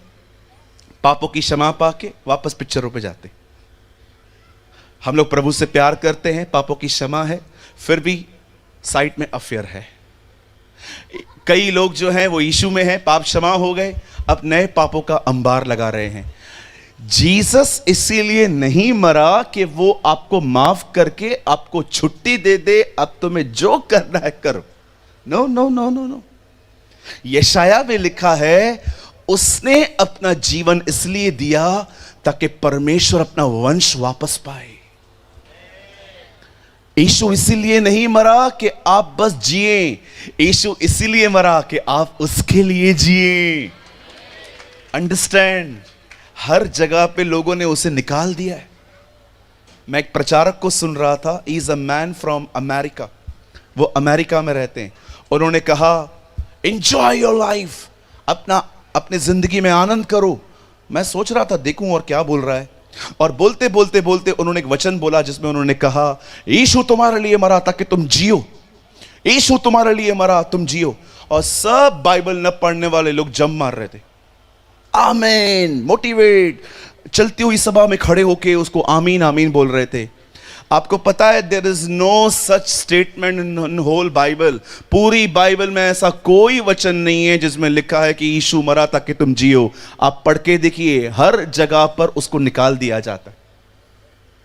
पापों की क्षमा पाके वापस पिक्चरों पे जाते हैं। हम लोग प्रभु से प्यार करते हैं, पापों की क्षमा है, फिर भी साइड में अफेयर है। कई लोग जो हैं वो यीशु में हैं, पाप क्षमा हो गए, अब नए पापों का अंबार लगा रहे हैं। जीसस इसीलिए नहीं मरा कि वो आपको माफ करके आपको छुट्टी दे दे, अब तुम्हें जो करना है करो। No no no no no. यशाया में लिखा है, उसने अपना जीवन इसलिए दिया ताकि परमेश्वर अपना वंश वापस पाए। यीशु इसीलिए नहीं मरा कि आप बस जिए, यीशु इसीलिए मरा कि आप उसके लिए जिए। अंडरस्टैंड? हर जगह पे लोगों ने उसे निकाल दिया है। मैं एक प्रचारक को सुन रहा था, he is a man from America, वो अमेरिका में रहते हैं। उन्होंने कहा एंजॉय योर लाइफ, अपने जिंदगी में आनंद करो। मैं सोच रहा था देखूं और क्या बोल रहा है, और बोलते बोलते बोलते उन्होंने एक वचन बोला जिसमें उन्होंने कहा, यीशु तुम्हारे लिए मरा ताकि तुम जियो, यीशु तुम्हारे लिए मरा तुम जियो। और सब बाइबल न पढ़ने वाले लोग जम मार रहे थे, आमीन, मोटिवेट, चलती हुई सभा में खड़े होके उसको आमीन आमीन बोल रहे थे। आपको पता है there is no such statement in whole Bible, पूरी बाइबल में ऐसा कोई वचन नहीं है जिसमें लिखा है कि यीशु मरा ताकि तुम जियो। आप पढ़ के देखिए, हर जगह पर उसको निकाल दिया जाता है।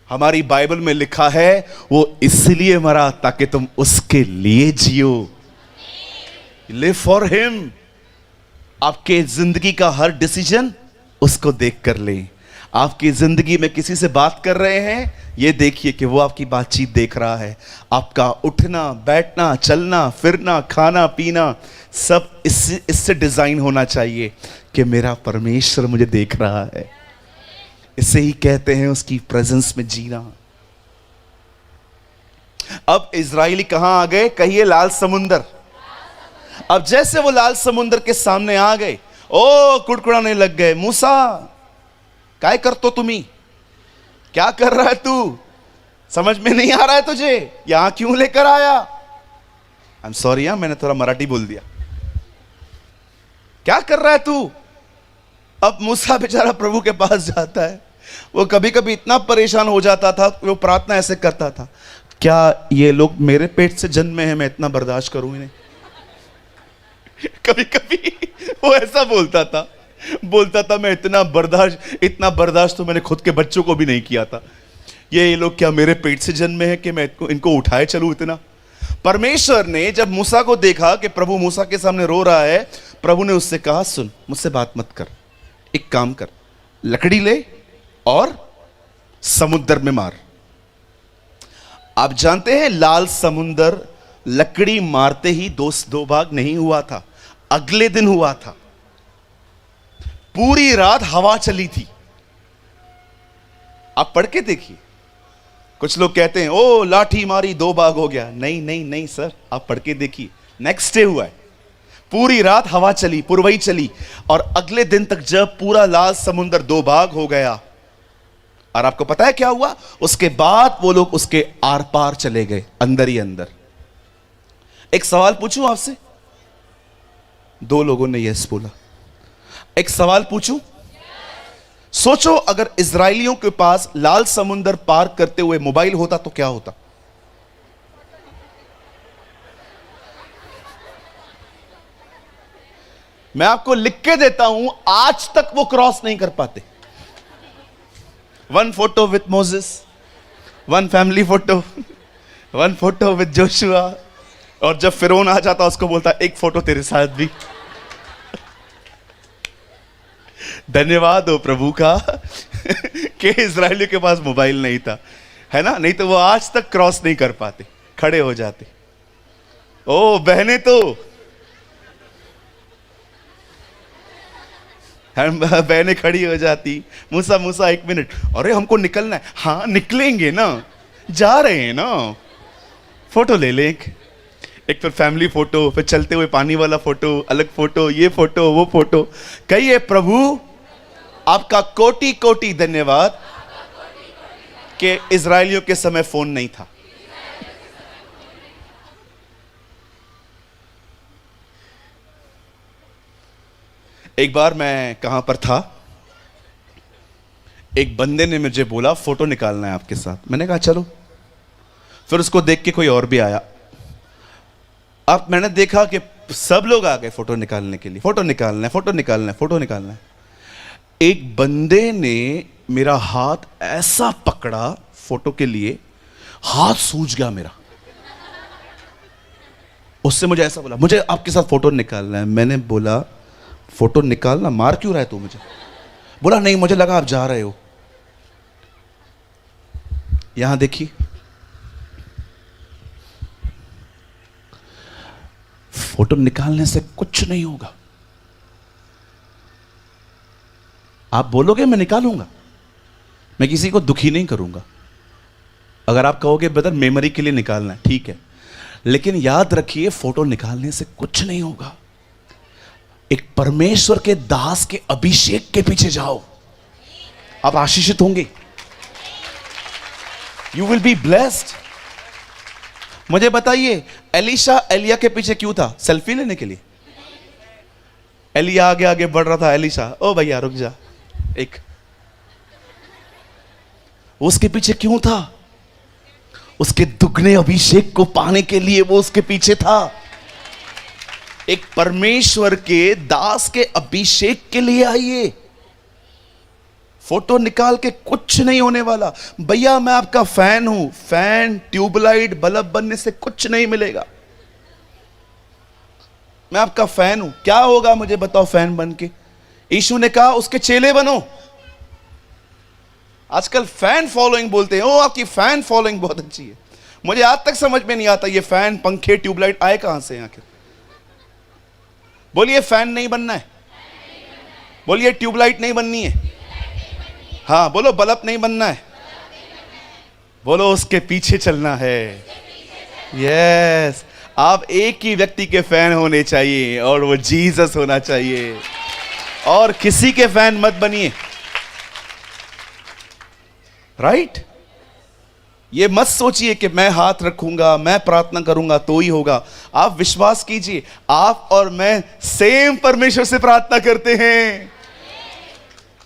हमारी बाइबल में लिखा है वो इसलिए मरा ताकि तुम उसके लिए जियो। Live for him. आपके जिंदगी का हर डिसीजन उसको देख कर ले। आपकी जिंदगी में किसी से बात कर रहे हैं, ये देखिए कि वो आपकी बातचीत देख रहा है। आपका उठना बैठना चलना फिरना खाना पीना सब इससे डिजाइन होना चाहिए कि मेरा परमेश्वर मुझे देख रहा है। इसे ही कहते हैं उसकी प्रेजेंस में जीना। अब इजराइली कहां आ गए? कहिए लाल समुंदर। अब जैसे वो लाल समुंदर के सामने आ गए, ओ कुड़कुड़ाने लग गए, मूसा काय कर तो तुम्ही, क्या कर रहा है तू, समझ में नहीं आ रहा है तुझे, यहां क्यों लेकर आया? आई एम सॉरी, मैंने थोड़ा मराठी बोल दिया। क्या कर रहा है तू? अब मूसा बेचारा प्रभु के पास जाता है। वो कभी कभी इतना परेशान हो जाता था, वो प्रार्थना ऐसे करता था, क्या ये लोग मेरे पेट से जन्मे हैं, मैं इतना बर्दाश्त करूं इन्हें? कभी कभी वो ऐसा बोलता था मैं इतना बर्दाश्त तो मैंने खुद के बच्चों को भी नहीं किया था। ये लोग क्या मेरे पेट से जन्मे हैं कि मैं इनको उठाए चलूं इतना? परमेश्वर ने जब मूसा को देखा कि प्रभु मूसा के सामने रो रहा है, प्रभु ने उससे कहा, सुन, मुझसे बात मत कर, एक काम कर, लकड़ी ले और समुद्र में मार। आप जानते हैं लाल समुद्र लकड़ी मारते ही दो भाग नहीं हुआ था, अगले दिन हुआ था। पूरी रात हवा चली थी। आप पढ़ के देखिए। कुछ लोग कहते हैं ओ लाठी मारी 2 भाग हो गया। नहीं नहीं नहीं सर, आप पढ़ के देखिए, नेक्स्ट डे हुआ है। पूरी रात हवा चली, पुरवई चली, और अगले दिन तक जब पूरा लाल समुद्र 2 भाग हो गया, और आपको पता है क्या हुआ? उसके बाद वो लोग उसके आर पार चले गए, अंदर ही अंदर। एक सवाल पूछूं आपसे? 2 लोगों ने यस बोला। एक सवाल पूछूं? सोचो अगर इजराइलियों के पास लाल समुंदर पार करते हुए मोबाइल होता तो क्या होता? मैं आपको लिख के देता हूं, आज तक वो क्रॉस नहीं कर पाते। 1 photo with Moses, 1 family photo, 1 photo with Joshua, और जब फिरौन आ जाता उसको बोलता 1 फोटो तेरे साथ भी। धन्यवाद हो प्रभु का कि इजरायलियों के पास मोबाइल नहीं था, है ना? नहीं तो वो आज तक क्रॉस नहीं कर पाते, खड़े हो जाते। ओ बहने तो बहने खड़ी हो जाती, मूसा मूसा 1 मिनट, अरे हमको निकलना है। हाँ निकलेंगे ना, जा रहे हैं ना, फोटो ले ले। एक तो फैमिली फोटो, फिर चलते हुए पानी वाला फोटो, अलग फोटो, ये फोटो वो फोटो। कहिए प्रभु आपका कोटि कोटि धन्यवाद कि इजरायलियों के समय फोन नहीं था। एक बार मैं कहां पर था, एक बंदे ने मुझे बोला फोटो निकालना है आपके साथ। मैंने कहा चलो। फिर उसको देख के कोई और भी आया। अब मैंने देखा कि सब लोग आ गए फोटो निकालने के लिए, फोटो निकालना है, फोटो निकालना है, फोटो निकालना है। एक बंदे ने मेरा हाथ ऐसा पकड़ा फोटो के लिए, हाथ सूज गया मेरा। उससे मुझे ऐसा बोला, मुझे आपके साथ फोटो निकालना है। मैंने बोला फोटो निकालना, मार क्यों रहा है तू मुझे? बोला नहीं, मुझे लगा आप जा रहे हो। यहां देखिए, फोटो निकालने से कुछ नहीं होगा। आप बोलोगे मैं निकालूंगा, मैं किसी को दुखी नहीं करूंगा। अगर आप कहोगे ब्रदर मेमोरी के लिए निकालना है, ठीक है, लेकिन याद रखिए फोटो निकालने से कुछ नहीं होगा। एक परमेश्वर के दास के अभिषेक के पीछे जाओ, आप आशीषित होंगे। You will be blessed. मुझे बताइए एलिशा एलिया के पीछे क्यों था? सेल्फी लेने के लिए? एलिया आगे आगे बढ़ रहा था, एलिशा ओ भैया रुक जा एक। उसके पीछे क्यों था? उसके दुगने अभिषेक को पाने के लिए वो उसके पीछे था। एक परमेश्वर के दास के अभिषेक के लिए आइए। फोटो निकाल के कुछ नहीं होने वाला। भैया मैं आपका फैन हूं, फैन ट्यूबलाइट बल्ब बनने से कुछ नहीं मिलेगा। मैं आपका फैन हूं, क्या होगा मुझे बताओ फैन बन के? यीशु ने कहा उसके चेले बनो। आजकल फैन फॉलोइंग बोलते हैं, ओ आपकी फैन फॉलोइंग बहुत अच्छी है। मुझे आज तक समझ में नहीं आता ये फैन पंखे ट्यूबलाइट आए कहां से आखिर? बोलिए फैन नहीं बनना है, बोलिए ट्यूबलाइट नहीं बननी है, हाँ बोलो बल्ब नहीं बनना है, बोलो उसके पीछे चलना है। यस, आप एक ही व्यक्ति के फैन होने चाहिए और वो जीसस होना चाहिए, और किसी के फैन मत बनिए। राइट? ये मत सोचिए कि मैं हाथ रखूंगा, मैं प्रार्थना करूंगा तो ही होगा। आप विश्वास कीजिए, आप और मैं सेम परमेश्वर से प्रार्थना करते हैं।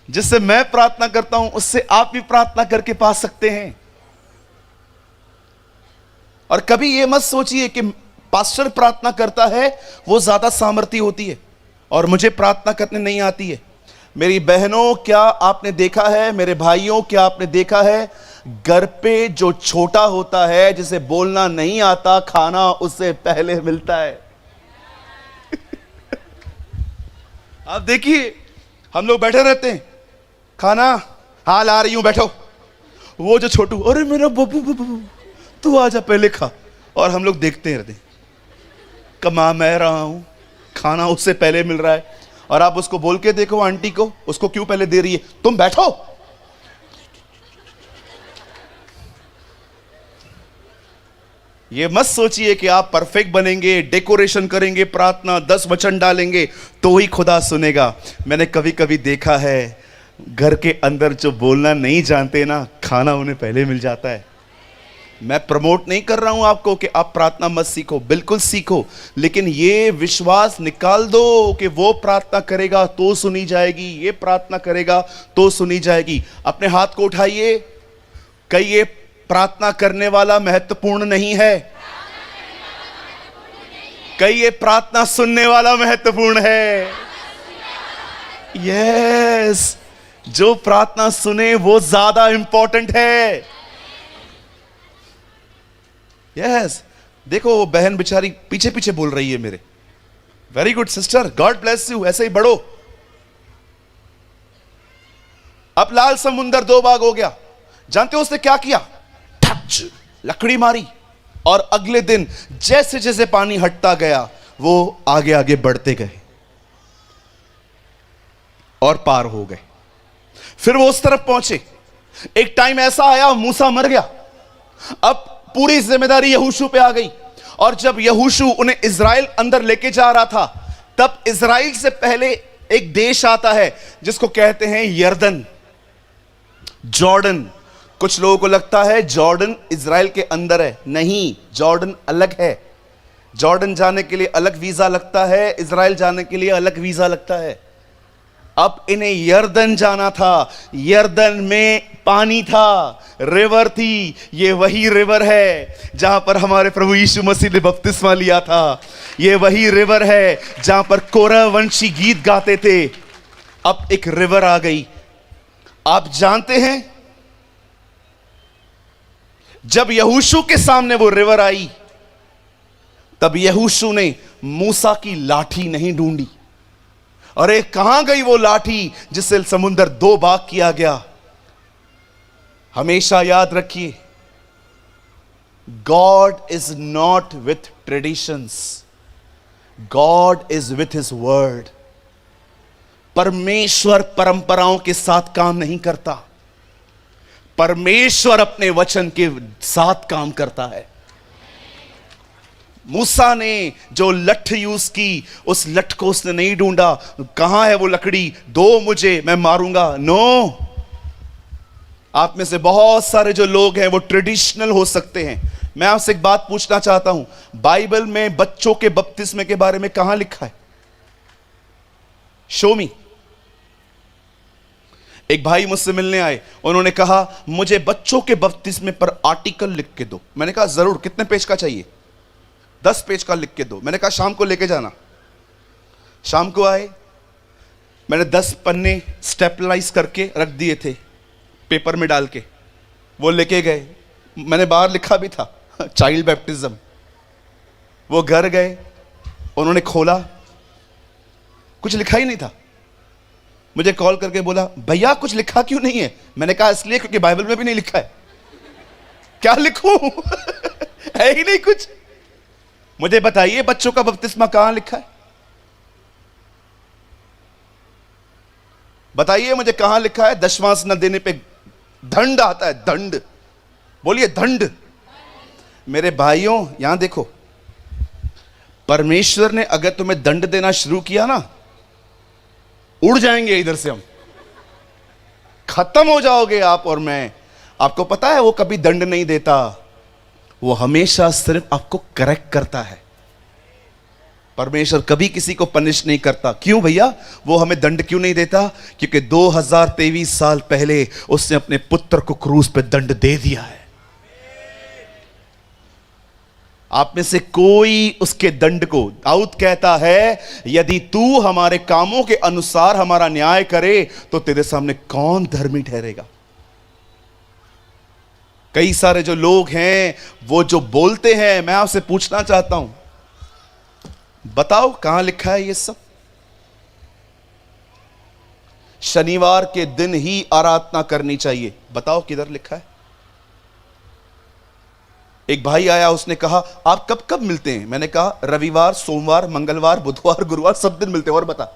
जिससे मैं प्रार्थना करता हूं उससे आप भी प्रार्थना करके पा सकते हैं। और कभी यह मत सोचिए कि पास्टर प्रार्थना करता है वो ज्यादा सामर्थी होती है और मुझे प्रार्थना करने नहीं आती है। मेरी बहनों क्या आपने देखा है, मेरे भाइयों क्या आपने देखा है, घर पे जो छोटा होता है जिसे बोलना नहीं आता, खाना उससे पहले मिलता है। आप देखिए हम लोग बैठे रहते हैं, खाना हाँ ला रही हूं बैठो। वो जो छोटू, अरे मेरा बबू बबू तू आजा पहले खा। और हम लोग देखते रहते हैं, कमा मैं रहा हूं, खाना उससे पहले मिल रहा है। और आप उसको बोल के देखो आंटी को, उसको क्यों पहले दे रही है, तुम बैठो। ये मत सोचिए कि आप परफेक्ट बनेंगे, डेकोरेशन करेंगे, प्रार्थना 10 वचन डालेंगे तो ही खुदा सुनेगा। मैंने कभी कभी देखा है घर के अंदर जो बोलना नहीं जानते ना, खाना उन्हें पहले मिल जाता है। मैं प्रमोट नहीं कर रहा हूं आपको कि आप प्रार्थना मत सीखो, बिल्कुल सीखो, लेकिन ये विश्वास निकाल दो कि वो प्रार्थना करेगा तो सुनी जाएगी, ये प्रार्थना करेगा तो सुनी जाएगी। अपने हाथ को उठाइए। कई ये प्रार्थना करने वाला महत्वपूर्ण नहीं है, कई ये प्रार्थना सुनने वाला महत्वपूर्ण है। यस, जो प्रार्थना सुने वो ज्यादा इंपॉर्टेंट है। यस, देखो वो बहन बेचारी पीछे पीछे बोल रही है मेरे। Very good sister, God bless you, ऐसे ही बढ़ो। अब लाल समुंदर 2 भाग हो गया। जानते हो उसने क्या किया? टच, लकड़ी मारी, और अगले दिन जैसे जैसे पानी हटता गया वो आगे आगे बढ़ते गए और पार हो गए। फिर वो उस तरफ पहुंचे। एक टाइम ऐसा आया मूसा मर गया। अब पूरी जिम्मेदारी यहोशू पे आ गई। और जब यहोशू उन्हें इजराइल अंदर लेके जा रहा था, तब इजराइल से पहले एक देश आता है जिसको कहते हैं यरदन, जॉर्डन। कुछ लोगों को लगता है जॉर्डन इजराइल के अंदर है, नहीं, जॉर्डन अलग है। जॉर्डन जाने के लिए अलग वीजा लगता है, इजराइल जाने के लिए अलग वीजा लगता है। अब इन्हें यरदन जाना था। यरदन में पानी था, रिवर थी। ये वही रिवर है जहां पर हमारे प्रभु यीशु मसीह ने बपतिस्मा लिया था। ये वही रिवर है जहां पर कोरह वंशी गीत गाते थे। अब एक रिवर आ गई। आप जानते हैं, जब यहोशू के सामने वो रिवर आई, तब यहोशू ने मूसा की लाठी नहीं ढूंढी। अरे कहां गई वो लाठी जिससे समुद्र दो भाग किया गया? हमेशा याद रखिए, God is not with traditions, God is with his word. परमेश्वर परंपराओं के साथ काम नहीं करता, परमेश्वर अपने वचन के साथ काम करता है। मूसा ने जो लठ यूज की, उस लठ को उसने नहीं ढूंढा। कहां है वो लकड़ी, दो मुझे, मैं मारूंगा। नो। आप में से बहुत सारे जो लोग हैं वो ट्रेडिशनल हो सकते हैं। मैं आपसे एक बात पूछना चाहता हूं, बाइबल में बच्चों के बपतिस्मे के बारे में कहां लिखा है? शो मी। एक भाई मुझसे मिलने आए, उन्होंने कहा मुझे बच्चों के बपतिस्मे पर आर्टिकल लिख के दो। मैंने कहा जरूर, कितने पेज का चाहिए? 10 पेज का लिख के दो। मैंने कहा शाम को लेके जाना। शाम को आए, मैंने 10 पन्ने स्टेपलाइज करके रख दिए थे पेपर में डाल के, वो लेके गए। मैंने बाहर लिखा भी था चाइल्ड बैप्टिज्म। वो घर गए, उन्होंने खोला, कुछ लिखा ही नहीं था। मुझे कॉल करके बोला भैया कुछ लिखा क्यों नहीं है? मैंने कहा इसलिए क्योंकि बाइबल में भी नहीं लिखा है। क्या लिखूं? है ही नहीं कुछ। मुझे बताइए बच्चों का बपतिस्मा कहां लिखा है? बताइए मुझे कहां लिखा है? दशमांश न देने पे दंड आता है। दंड, बोलिए दंड। मेरे भाइयों यहां देखो, परमेश्वर ने अगर तुम्हें दंड देना शुरू किया ना, उड़ जाएंगे इधर से हम, खत्म हो जाओगे आप और मैं। आपको पता है वो कभी दंड नहीं देता, वो हमेशा सिर्फ आपको करेक्ट करता है। परमेश्वर कभी किसी को पनिश नहीं करता। क्यों भैया? वो हमें दंड क्यों नहीं देता? क्योंकि 2023 साल पहले उसने अपने पुत्र को क्रूस पे दंड दे दिया है। आप में से कोई उसके दंड को, दाऊद कहता है यदि तू हमारे कामों के अनुसार हमारा न्याय करे तो तेरे सामने कौन धर्मी ठहरेगा? कई सारे जो लोग हैं वो जो बोलते हैं, मैं आपसे पूछना चाहता हूं, बताओ कहां लिखा है ये सब? शनिवार के दिन ही आराधना करनी चाहिए, बताओ किधर लिखा है? एक भाई आया, उसने कहा आप कब कब मिलते हैं? मैंने कहा रविवार, सोमवार, मंगलवार, बुधवार, गुरुवार, सब दिन मिलते हैं। और बता?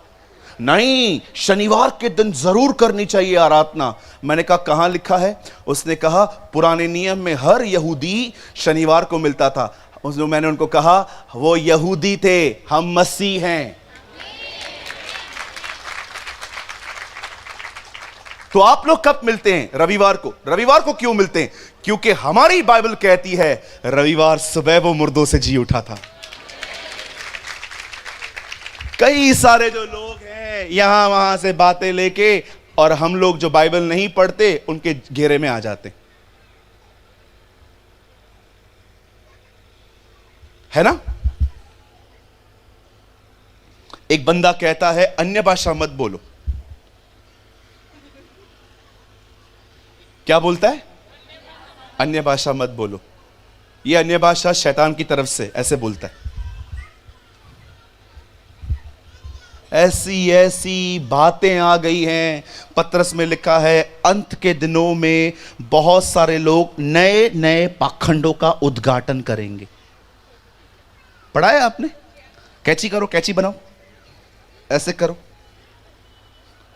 नहीं, शनिवार के दिन जरूर करनी चाहिए आराधना। मैंने कहा कहां लिखा है? उसने कहा पुराने नियम में हर यहूदी शनिवार को मिलता था। मैंने उनको कहा वो यहूदी थे, हम मसीह हैं। तो आप लोग कब मिलते हैं? रविवार को। रविवार को क्यों मिलते हैं? क्योंकि हमारी बाइबल कहती है रविवार सुबह वो मुर्दों से जी उठा था। कई सारे जो लोग हैं यहां वहां से बातें लेके, और हम लोग जो बाइबल नहीं पढ़ते उनके घेरे में आ जाते, है ना? एक बंदा कहता है अन्य भाषा मत बोलो। क्या बोलता है? अन्य भाषा मत बोलो। ये अन्य भाषा शैतान की तरफ से ऐसे बोलता है। ऐसी ऐसी बातें आ गई हैं। पत्रस में लिखा है अंत के दिनों में बहुत सारे लोग नए नए पाखंडों का उद्घाटन करेंगे। पढ़ा है आपने? कैची करो, कैची बनाओ, ऐसे करो।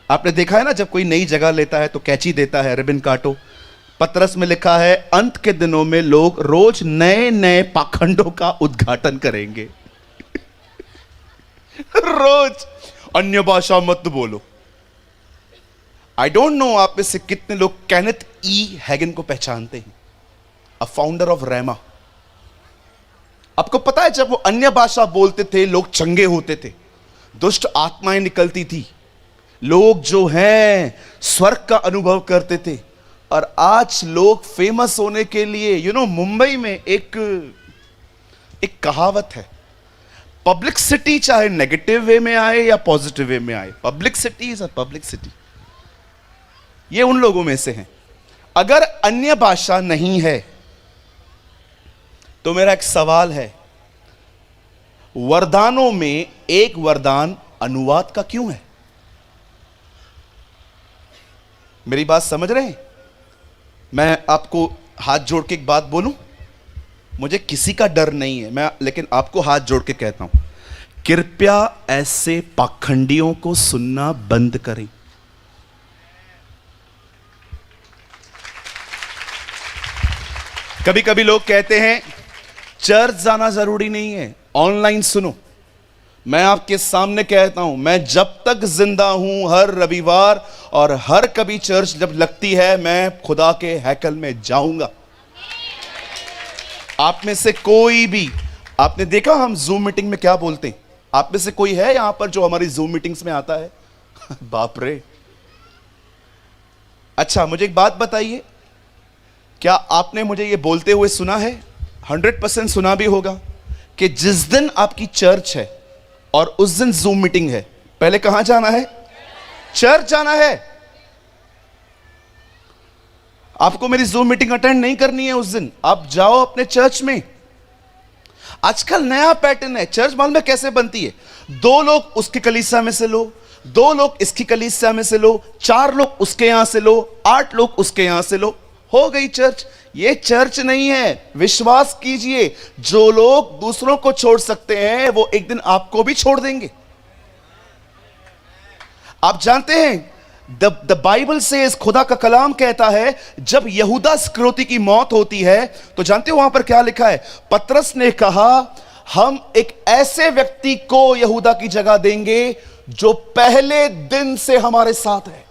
आपने देखा है ना, जब कोई नई जगह लेता है तो कैची देता है, रिबन काटो। पत्रस में लिखा है अंत के दिनों में लोग रोज नए नए पाखंडों का उद्घाटन करेंगे। रोज अन्य भाषा मत बोलो। आई डोंट नो आप में से कितने लोग केनेथ ई हैगन को पहचानते हैं, अ फाउंडर ऑफ रेमा। आपको पता है जब वो अन्य भाषा बोलते थे लोग चंगे होते थे, दुष्ट आत्माएं निकलती थी, लोग जो हैं स्वर्ग का अनुभव करते थे। और आज लोग फेमस होने के लिए मुंबई में एक कहावत है, पब्लिक सिटी चाहे नेगेटिव वे में आए या पॉजिटिव वे में आए, public city is a public city. ये उन लोगों में से हैं। अगर अन्य भाषा नहीं है तो मेरा एक सवाल है, वरदानों में एक वरदान अनुवाद का क्यों है? मेरी बात समझ रहे हैं? मैं आपको हाथ जोड़ के एक बात बोलूं, मुझे किसी का डर नहीं है, लेकिन आपको हाथ जोड़ के कहता हूं, कृपया ऐसे पाखंडियों को सुनना बंद करें। कभी कभी लोग कहते हैं चर्च जाना जरूरी नहीं है, ऑनलाइन सुनो। मैं आपके सामने कहता हूं, मैं जब तक जिंदा हूं हर रविवार और हर कभी चर्च जब लगती है मैं खुदा के हैकल में जाऊंगा। आप में से कोई भी, आपने देखा हम जूम मीटिंग में क्या बोलते हैं? आप में से कोई है यहां पर जो हमारी जूम मीटिंग्स में आता है? बाप रे। अच्छा, मुझे एक बात बताइए, क्या आपने मुझे ये बोलते हुए सुना है? 100% सुना भी होगा कि जिस दिन आपकी चर्च है और उस दिन जूम मीटिंग है, पहले कहां जाना है? चर्च जाना है। आपको मेरी जूम मीटिंग अटेंड नहीं करनी है उस दिन, आप जाओ अपने चर्च में। आजकल नया पैटर्न है, चर्च मालूम है कैसे बनती है? 2 लोग उसकी कलीसिया में से लो, 2 लोग इसकी कलीसिया में से लो, 4 लोग उसके यहां से लो, 8 लोग उसके यहां से लो, हो गई चर्च। ये चर्च नहीं है। विश्वास कीजिए, जो लोग दूसरों को छोड़ सकते हैं वो एक दिन आपको भी छोड़ देंगे। आप जानते हैं द बाइबल से, खुदा का कलाम कहता है, जब यहूदा इस्करियोती की मौत होती है तो जानते हो वहां पर क्या लिखा है? पतरस ने कहा, हम एक ऐसे व्यक्ति को यहूदा की जगह देंगे जो पहले दिन से हमारे साथ है।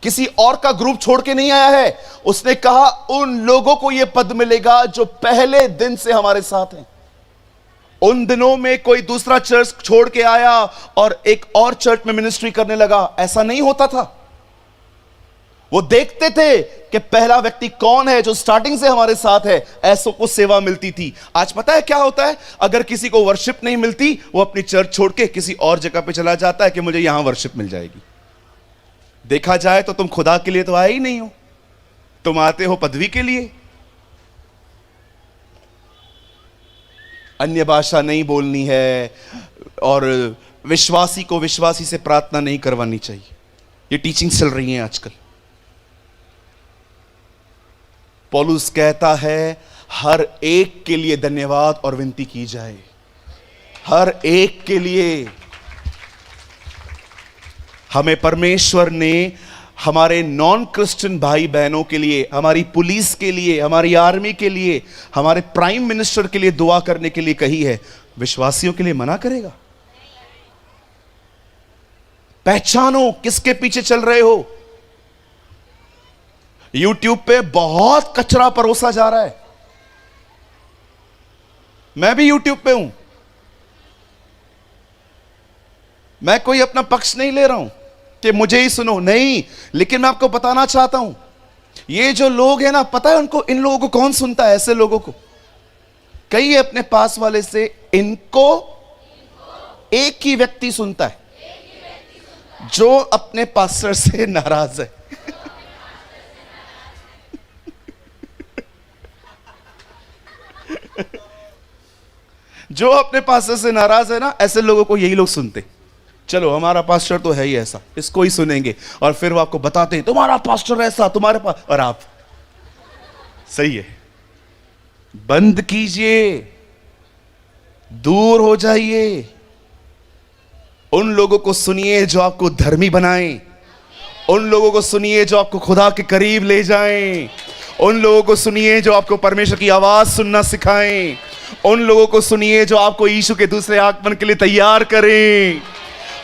किसी और का ग्रुप छोड़ के नहीं आया है। उसने कहा उन लोगों को यह पद मिलेगा जो पहले दिन से हमारे साथ हैं। उन दिनों में कोई दूसरा चर्च छोड़ के आया और एक और चर्च में मिनिस्ट्री करने लगा, ऐसा नहीं होता था। वो देखते थे कि पहला व्यक्ति कौन है जो स्टार्टिंग से हमारे साथ है, ऐसों को सेवा मिलती थी। आज पता है क्या होता है? अगर किसी को वर्शिप नहीं मिलती, वो अपनी चर्च छोड़ के किसी और जगह पे चला जाता है कि मुझे यहां वर्शिप मिल जाएगी। देखा जाए तो तुम खुदा के लिए तो आए ही नहीं हो, तुम आते हो पदवी के लिए। अन्य भाषा नहीं बोलनी है और विश्वासी को विश्वासी से प्रार्थना नहीं करवानी चाहिए। ये टीचिंग चल रही है आजकल। पौलुस कहता है हर एक के लिए धन्यवाद और विनती की जाए, हर एक के लिए। हमें परमेश्वर ने हमारे नॉन क्रिश्चियन भाई बहनों के लिए, हमारी पुलिस के लिए, हमारी आर्मी के लिए, हमारे प्राइम मिनिस्टर के लिए दुआ करने के लिए कही है। विश्वासियों के लिए मना करेगा? पहचानो किसके पीछे चल रहे हो। यूट्यूब पे बहुत कचरा परोसा जा रहा है। मैं भी यूट्यूब पे हूं, मैं कोई अपना पक्ष नहीं ले रहा हूं कि मुझे ही सुनो, नहीं, लेकिन मैं आपको बताना चाहता हूं, ये जो लोग हैं ना, पता है उनको, इन लोगों को कौन सुनता है? ऐसे लोगों को कहिए अपने पास वाले से, इनको एक ही व्यक्ति सुनता है जो अपने पास्टर से नाराज है। जो अपने पास्टर से नाराज है ना, ऐसे लोगों को यही लोग सुनते। चलो हमारा पास्टर तो है ही ऐसा, इसको ही सुनेंगे। और फिर वो आपको बताते हैं तुम्हारा पास्टर ऐसा, तुम्हारे पास, और आप सही है। बंद कीजिए, दूर हो जाइए। उन लोगों को सुनिए जो आपको धर्मी बनाएं, उन लोगों को सुनिए जो आपको खुदा के करीब ले जाएं, उन लोगों को सुनिए जो आपको परमेश्वर की आवाज सुनना सिखाएं, उन लोगों को सुनिए जो आपको यीशु के दूसरे आगमन के लिए तैयार करें,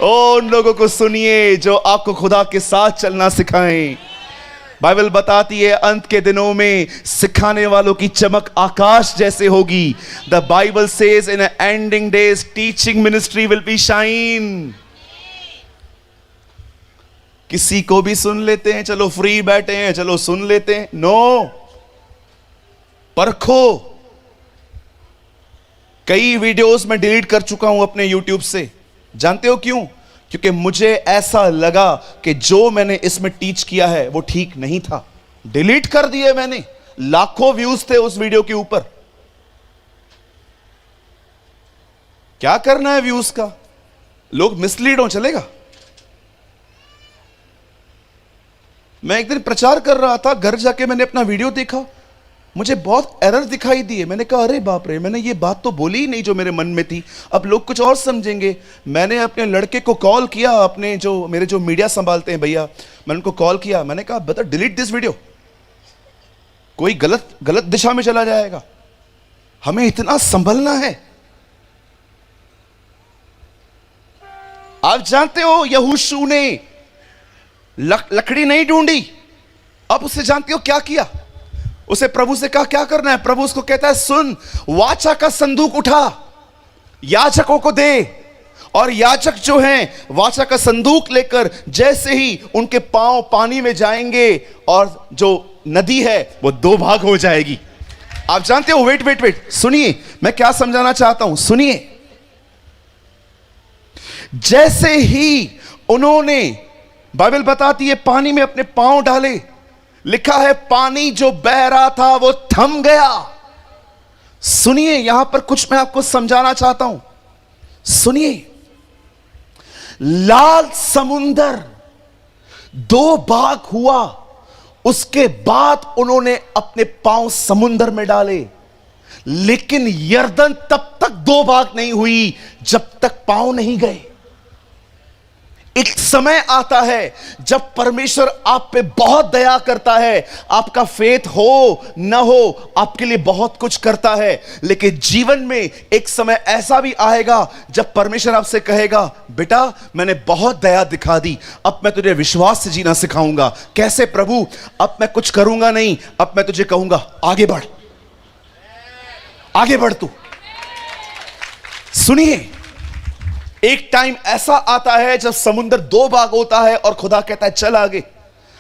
उन लोगों को सुनिए जो आपको खुदा के साथ चलना सिखाएं। बाइबल बताती है अंत के दिनों में सिखाने वालों की चमक आकाश जैसे होगी। The Bible says, in ending days teaching ministry will be shine. किसी को भी सुन लेते हैं, चलो फ्री बैठे हैं चलो सुन लेते हैं। नो, परखो। कई वीडियोस में डिलीट कर चुका हूं अपने यूट्यूब से। जानते हो क्यों? क्योंकि मुझे ऐसा लगा कि जो मैंने इसमें टीच किया है वो ठीक नहीं था। डिलीट कर दिए मैंने। लाखों व्यूज थे उस वीडियो के ऊपर। क्या करना है व्यूज का? लोग मिसलीड हो, चलेगा? मैं एक दिन प्रचार कर रहा था, घर जाके मैंने अपना वीडियो देखा, मुझे बहुत एरर दिखाई दिए। मैंने कहा अरे बाप रे, मैंने ये बात तो बोली ही नहीं जो मेरे मन में थी, अब लोग कुछ और समझेंगे। मैंने अपने लड़के को कॉल किया, अपने जो मेरे जो मीडिया संभालते हैं भैया, मैंने उनको कॉल किया। मैंने कहा बता, डिलीट दिस वीडियो, कोई गलत दिशा में चला जाएगा। हमें इतना संभलना है। आप जानते हो यहोशू ने लकड़ी नहीं ढूंढी। अब उसे जानते हो क्या किया? उसे प्रभु से कहा क्या करना है। प्रभु उसको कहता है सुन, वाचा का संदूक उठा, याजकों को दे। और याजक जो हैं वाचा का संदूक लेकर जैसे ही उनके पांव पानी में जाएंगे और जो नदी है वो दो भाग हो जाएगी। आप जानते हो, वेट सुनिए, मैं क्या समझाना चाहता हूं, सुनिए। जैसे ही उन्होंने, बाइबल बताती है, पानी में अपने पांव डाले, लिखा है पानी जो बह रहा था वो थम गया। सुनिए, यहां पर कुछ मैं आपको समझाना चाहता हूं, सुनिए। लाल समुंदर दो भाग हुआ, उसके बाद उन्होंने अपने पांव समुंदर में डाले, लेकिन यरदन तब तक दो भाग नहीं हुई जब तक पांव नहीं गए। एक समय आता है जब परमेश्वर आप पे बहुत दया करता है, आपका फेथ हो न हो, आपके लिए बहुत कुछ करता है। लेकिन जीवन में एक समय ऐसा भी आएगा जब परमेश्वर आपसे कहेगा बेटा मैंने बहुत दया दिखा दी, अब मैं तुझे विश्वास से जीना सिखाऊंगा। कैसे प्रभु? अब मैं कुछ करूंगा नहीं, अब मैं तुझे कहूंगा आगे बढ़, आगे बढ़ तू। सुनिए, एक टाइम ऐसा आता है जब समुद्र दो भाग होता है और खुदा कहता है चल आगे।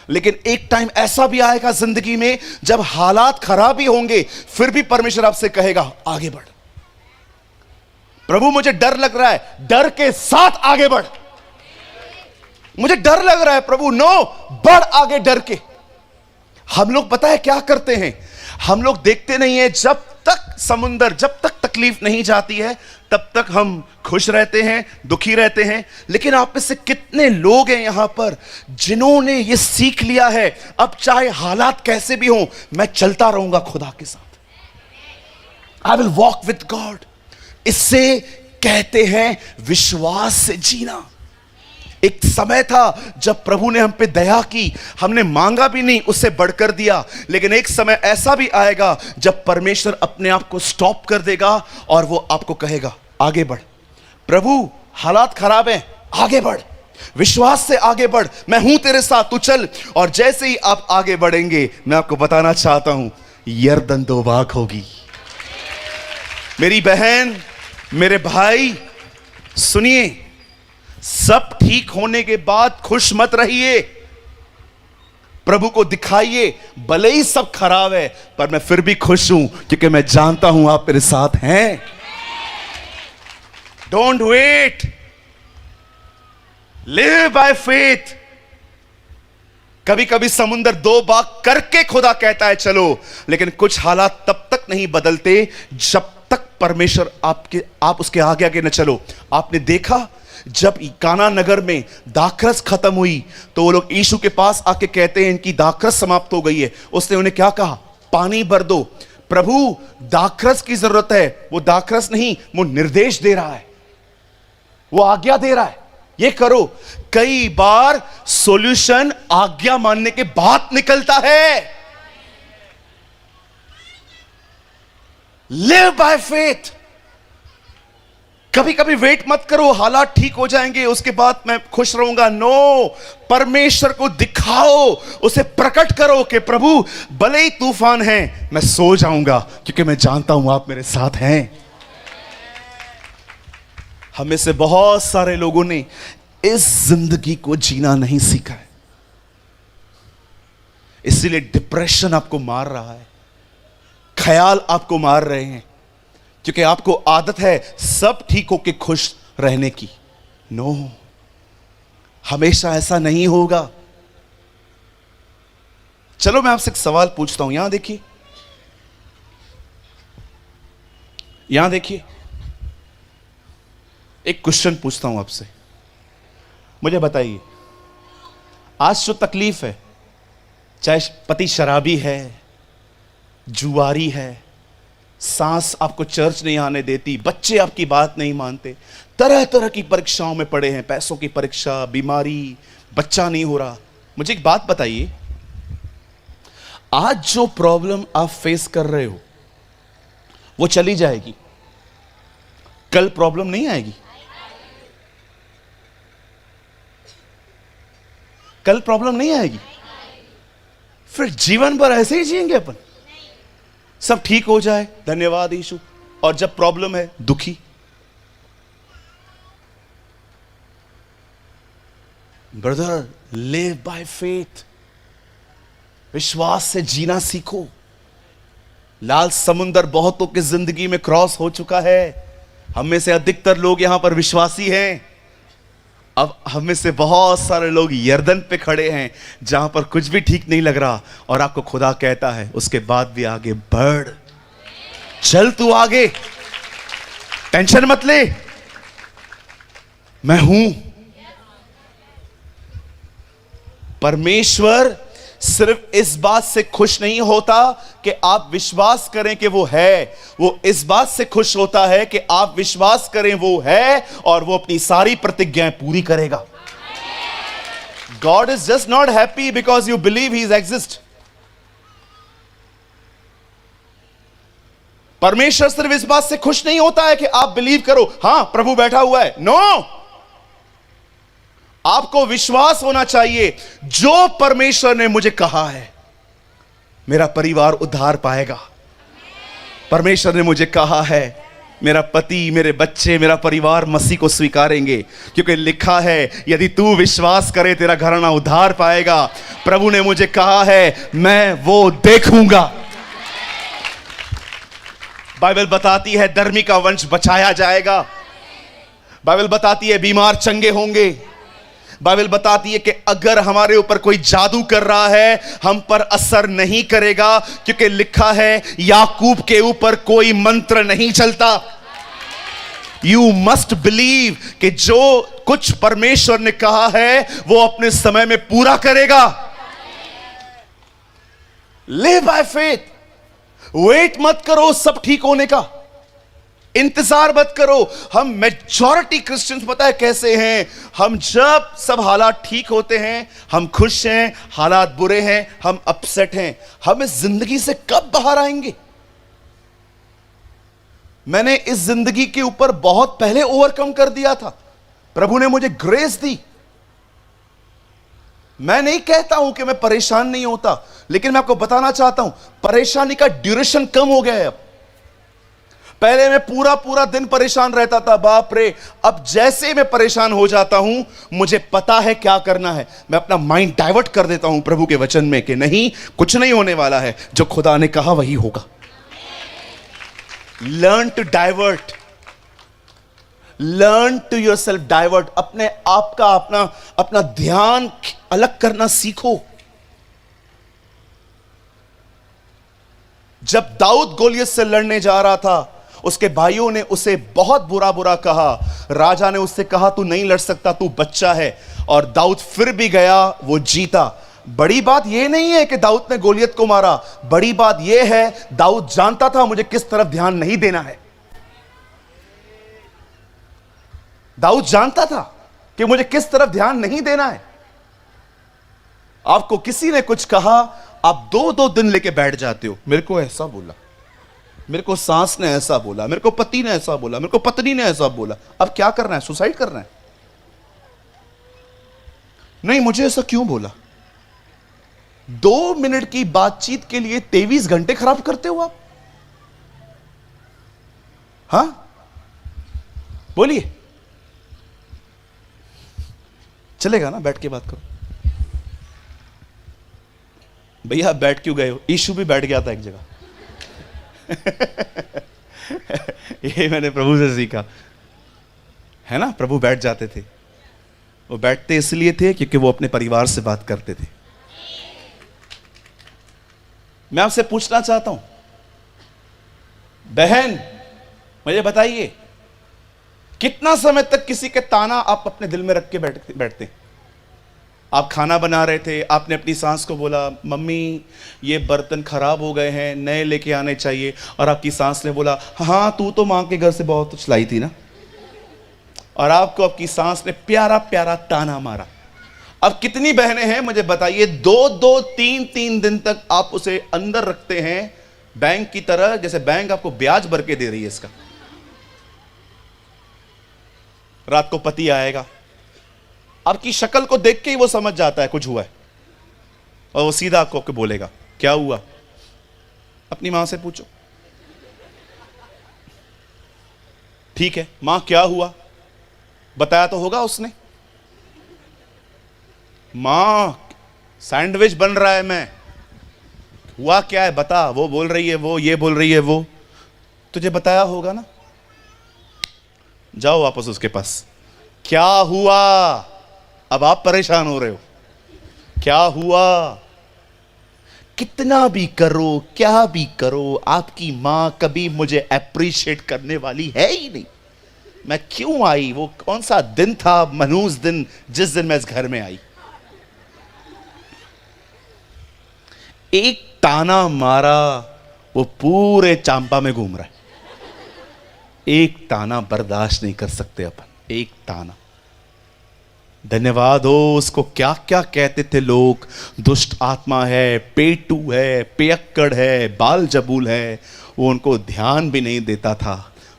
लेकिन एक टाइम ऐसा भी आएगा जिंदगी में जब हालात खराब ही होंगे, फिर भी परमेश्वर आपसे कहेगा आगे बढ़। प्रभु मुझे डर लग रहा है, डर के साथ आगे बढ़। मुझे डर लग रहा है प्रभु, नो, बढ़ आगे डर के। हम लोग पता है क्या करते हैं? हम लोग देखते नहीं है, जब तक समुंदर, जब तक तकलीफ नहीं जाती है तब तक हम खुश रहते हैं, दुखी रहते हैं। लेकिन आप में से कितने लोग हैं यहां पर जिन्होंने ये सीख लिया है, अब चाहे हालात कैसे भी हों, मैं चलता रहूंगा खुदा के साथ, I will walk with God. इससे कहते हैं विश्वास से जीना। एक समय था जब प्रभु ने हम पे दया की, हमने मांगा भी नहीं, उससे बढ़कर दिया। लेकिन एक समय ऐसा भी आएगा जब परमेश्वर अपने आप को स्टॉप कर देगा और वो आपको कहेगा आगे बढ़। प्रभु हालात खराब हैं, आगे बढ़, विश्वास से आगे बढ़, मैं हूं तेरे साथ, तू चल। और जैसे ही आप आगे बढ़ेंगे, मैं आपको बताना चाहता हूं, यरदन दो भाग होगी। मेरी बहन, मेरे भाई, सुनिए, सब ठीक होने के बाद खुश मत रहिए। प्रभु को दिखाइए, भले ही सब खराब है पर मैं फिर भी खुश हूं क्योंकि मैं जानता हूं आप मेरे साथ हैं। Don't wait, live by faith. कभी कभी समुंदर दो भाग करके खुदा कहता है चलो, लेकिन कुछ हालात तब तक नहीं बदलते जब तक परमेश्वर आप उसके आगे आगे न चलो। आपने देखा जब काना नगर में दाखरस खत्म हुई तो वो लोग यीशु के पास आके कहते हैं इनकी दाखरस समाप्त हो गई है। उसने उन्हें क्या कहा? पानी भर दो। प्रभु दाखरस की जरूरत है, वो दाखरस नहीं, वो निर्देश दे रहा है, वो आज्ञा दे रहा है, ये करो। कई बार सॉल्यूशन आज्ञा मानने के बाद निकलता है। Live by faith. कभी कभी वेट मत करो हालात ठीक हो जाएंगे उसके बाद मैं खुश रहूंगा। नो, परमेश्वर को दिखाओ, उसे प्रकट करो कि प्रभु भले ही तूफान है, मैं सो जाऊंगा क्योंकि मैं जानता हूं आप मेरे साथ हैं। हमें से बहुत सारे लोगों ने इस जिंदगी को जीना नहीं सीखा है। इसीलिए डिप्रेशन आपको मार रहा है, ख्याल आपको मार रहे हैं, क्योंकि आपको आदत है सब ठीक होके खुश रहने की। नो, हमेशा ऐसा नहीं होगा। चलो मैं आपसे एक सवाल पूछता हूं, यहां देखिए, यहां देखिए, एक क्वेश्चन पूछता हूं आपसे। मुझे बताइए, आज जो तकलीफ है, चाहे पति शराबी है, जुआरी है, सास आपको चर्च नहीं आने देती, बच्चे आपकी बात नहीं मानते, तरह तरह की परीक्षाओं में पड़े हैं, पैसों की परीक्षा, बीमारी, बच्चा नहीं हो रहा। मुझे एक बात बताइए, आज जो प्रॉब्लम आप फेस कर रहे हो वो चली जाएगी, कल प्रॉब्लम नहीं आएगी। कल प्रॉब्लम नहीं आएगी, फिर जीवन भर ऐसे ही जिएंगे अपन, सब ठीक हो जाए धन्यवाद यीशु, और जब प्रॉब्लम है दुखी। ब्रदर, लिव बाय फेथ, विश्वास से जीना सीखो। लाल समुंदर बहुतों की जिंदगी में क्रॉस हो चुका है, हम में से अधिकतर लोग यहां पर विश्वासी हैं। अब हम में से बहुत सारे लोग यर्दन पे खड़े हैं जहां पर कुछ भी ठीक नहीं लग रहा, और आपको खुदा कहता है उसके बाद भी आगे बढ़, चल तू आगे, टेंशन मत ले, मैं हूं। परमेश्वर सिर्फ इस बात से खुश नहीं होता कि आप विश्वास करें कि वो है, वो इस बात से खुश होता है कि आप विश्वास करें वो है और वो अपनी सारी प्रतिज्ञाएं पूरी करेगा। God is just not happy because you believe He exists. परमेश्वर सिर्फ इस बात से खुश नहीं होता है कि आप बिलीव करो, हां प्रभु बैठा हुआ है। नो, आपको विश्वास होना चाहिए, जो परमेश्वर ने मुझे कहा है मेरा परिवार उद्धार पाएगा। परमेश्वर ने मुझे कहा है मेरा पति, मेरे बच्चे, मेरा परिवार मसीह को स्वीकारेंगे, क्योंकि लिखा है यदि तू विश्वास करे तेरा घराना उद्धार पाएगा। प्रभु ने मुझे कहा है मैं वो देखूंगा। बाइबल बताती है धर्मी का वंश बचाया जाएगा। बाइबल बताती है बीमार चंगे होंगे। बाइबल बताती है कि अगर हमारे ऊपर कोई जादू कर रहा है हम पर असर नहीं करेगा, क्योंकि लिखा है याकूब के ऊपर कोई मंत्र नहीं चलता। यू मस्ट बिलीव कि जो कुछ परमेश्वर ने कहा है वो अपने समय में पूरा करेगा। Live by faith. वेट मत करो सब ठीक होने का, इंतजार मत करो। हम मेजॉरिटी क्रिश्चियंस पता है कैसे हैं, हम जब सब हालात ठीक होते हैं हम खुश हैं, हालात बुरे हैं हम अपसेट हैं। हम इस जिंदगी से कब बाहर आएंगे? मैंने इस जिंदगी के ऊपर बहुत पहले ओवरकम कर दिया था, प्रभु ने मुझे ग्रेस दी। मैं नहीं कहता हूं कि मैं परेशान नहीं होता, लेकिन मैं आपको बताना चाहता हूं परेशानी का ड्यूरेशन कम हो गया है अब। पहले मैं पूरा पूरा दिन परेशान रहता था, बाप रे। अब जैसे मैं परेशान हो जाता हूं मुझे पता है क्या करना है, मैं अपना माइंड डाइवर्ट कर देता हूं प्रभु के वचन में कि नहीं, कुछ नहीं होने वाला है, जो खुदा ने कहा वही होगा। Learn to divert, learn to yourself divert. अपने आप का अपना ध्यान अलग करना सीखो। जब दाऊद गोलियत से लड़ने जा रहा था उसके भाइयों ने उसे बहुत बुरा बुरा कहा। राजा ने उससे कहा तू नहीं लड़ सकता, तू बच्चा है, और दाऊद फिर भी गया, वो जीता। बड़ी बात यह नहीं है कि दाऊद ने गोलियत को मारा, बड़ी बात यह है दाऊद जानता था मुझे किस तरफ ध्यान नहीं देना है। दाऊद जानता था कि मुझे किस तरफ ध्यान नहीं देना है। आपको किसी ने कुछ कहा, आप 2-2 दिन लेके बैठ जाते हो, मेरे को ऐसा बोला, मेरे को सास ने ऐसा बोला, मेरे को पति ने ऐसा बोला, मेरे को पत्नी ने ऐसा बोला। अब क्या करना है? सुसाइड करना है? नहीं, मुझे ऐसा क्यों बोला? 2 मिनट की बातचीत के लिए 23 घंटे खराब करते हो आप। हां, बोलिए, चलेगा ना? बैठ के बात करो, भैया आप बैठ क्यों गए हो? यीशु भी बैठ गया था एक जगह। ये मैंने प्रभु से सीखा है ना। प्रभु बैठ जाते थे। वो बैठते इसलिए थे क्योंकि वो अपने परिवार से बात करते थे। मैं आपसे पूछना चाहता हूं, बहन मुझे बताइए, कितना समय तक किसी के ताना आप अपने दिल में रख के बैठते? आप खाना बना रहे थे, आपने अपनी सास को बोला मम्मी ये बर्तन खराब हो गए हैं, नए लेके आने चाहिए, और आपकी सास ने बोला हाँ तू तो मां के घर से बहुत कुछ लाई थी ना, और आपको आपकी सास ने प्यारा प्यारा ताना मारा। अब कितनी बहनें हैं मुझे बताइए, 2-2, 3-3 दिन तक आप उसे अंदर रखते हैं बैंक की तरह, जैसे बैंक आपको ब्याज भर के दे रही है इसका। रात को पति आएगा, आपकी शक्ल को देख के ही वो समझ जाता है कुछ हुआ है, और वो सीधा आपको बोलेगा क्या हुआ? अपनी मां से पूछो। ठीक है मां क्या हुआ? बताया तो होगा उसने। मां सैंडविच बन रहा है, मैं हुआ क्या है बता। वो बोल रही है वो, ये बोल रही है वो, तुझे बताया होगा ना। जाओ वापस उसके पास, क्या हुआ? अब आप परेशान हो रहे हो, क्या हुआ? कितना भी करो क्या भी करो, आपकी मां कभी मुझे अप्रिशिएट करने वाली है ही नहीं। मैं क्यों आई? वो कौन सा दिन था, मनहूस दिन, जिस दिन मैं इस घर में आई? एक ताना मारा, वो पूरे चांपा में घूम रहा है। एक ताना बर्दाश्त नहीं कर सकते अपन, एक ताना। धन्यवाद हो उसको, क्या क्या कहते थे लोग, दुष्ट आत्मा है, पेटू है, पियक्कड़ है, बाल जबूल है। वो उनको ध्यान भी नहीं देता था,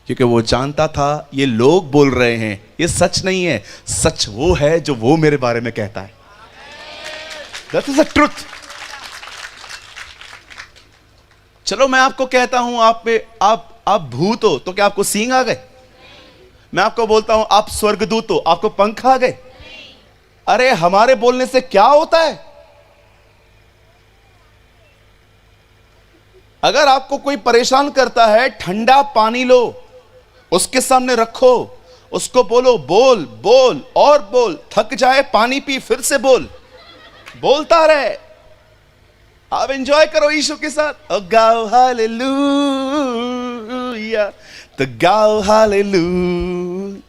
क्योंकि वो जानता था ये लोग बोल रहे हैं, ये सच नहीं है। सच वो है जो वो मेरे बारे में कहता है। That is the truth। चलो मैं आपको कहता हूं आप भूत हो तो क्या आपको सींग आ गए? मैं आपको बोलता हूं आप स्वर्गदूत हो, आपको पंख आ गए? अरे हमारे बोलने से क्या होता है? अगर आपको कोई परेशान करता है, ठंडा पानी लो, उसके सामने रखो, उसको बोलो बोल बोल और बोल, थक जाए पानी पी, फिर से बोल, बोलता रहे। आप एंजॉय करो यीशु के साथ। गाओ हालेलुया, तो गाओ हालेलुया।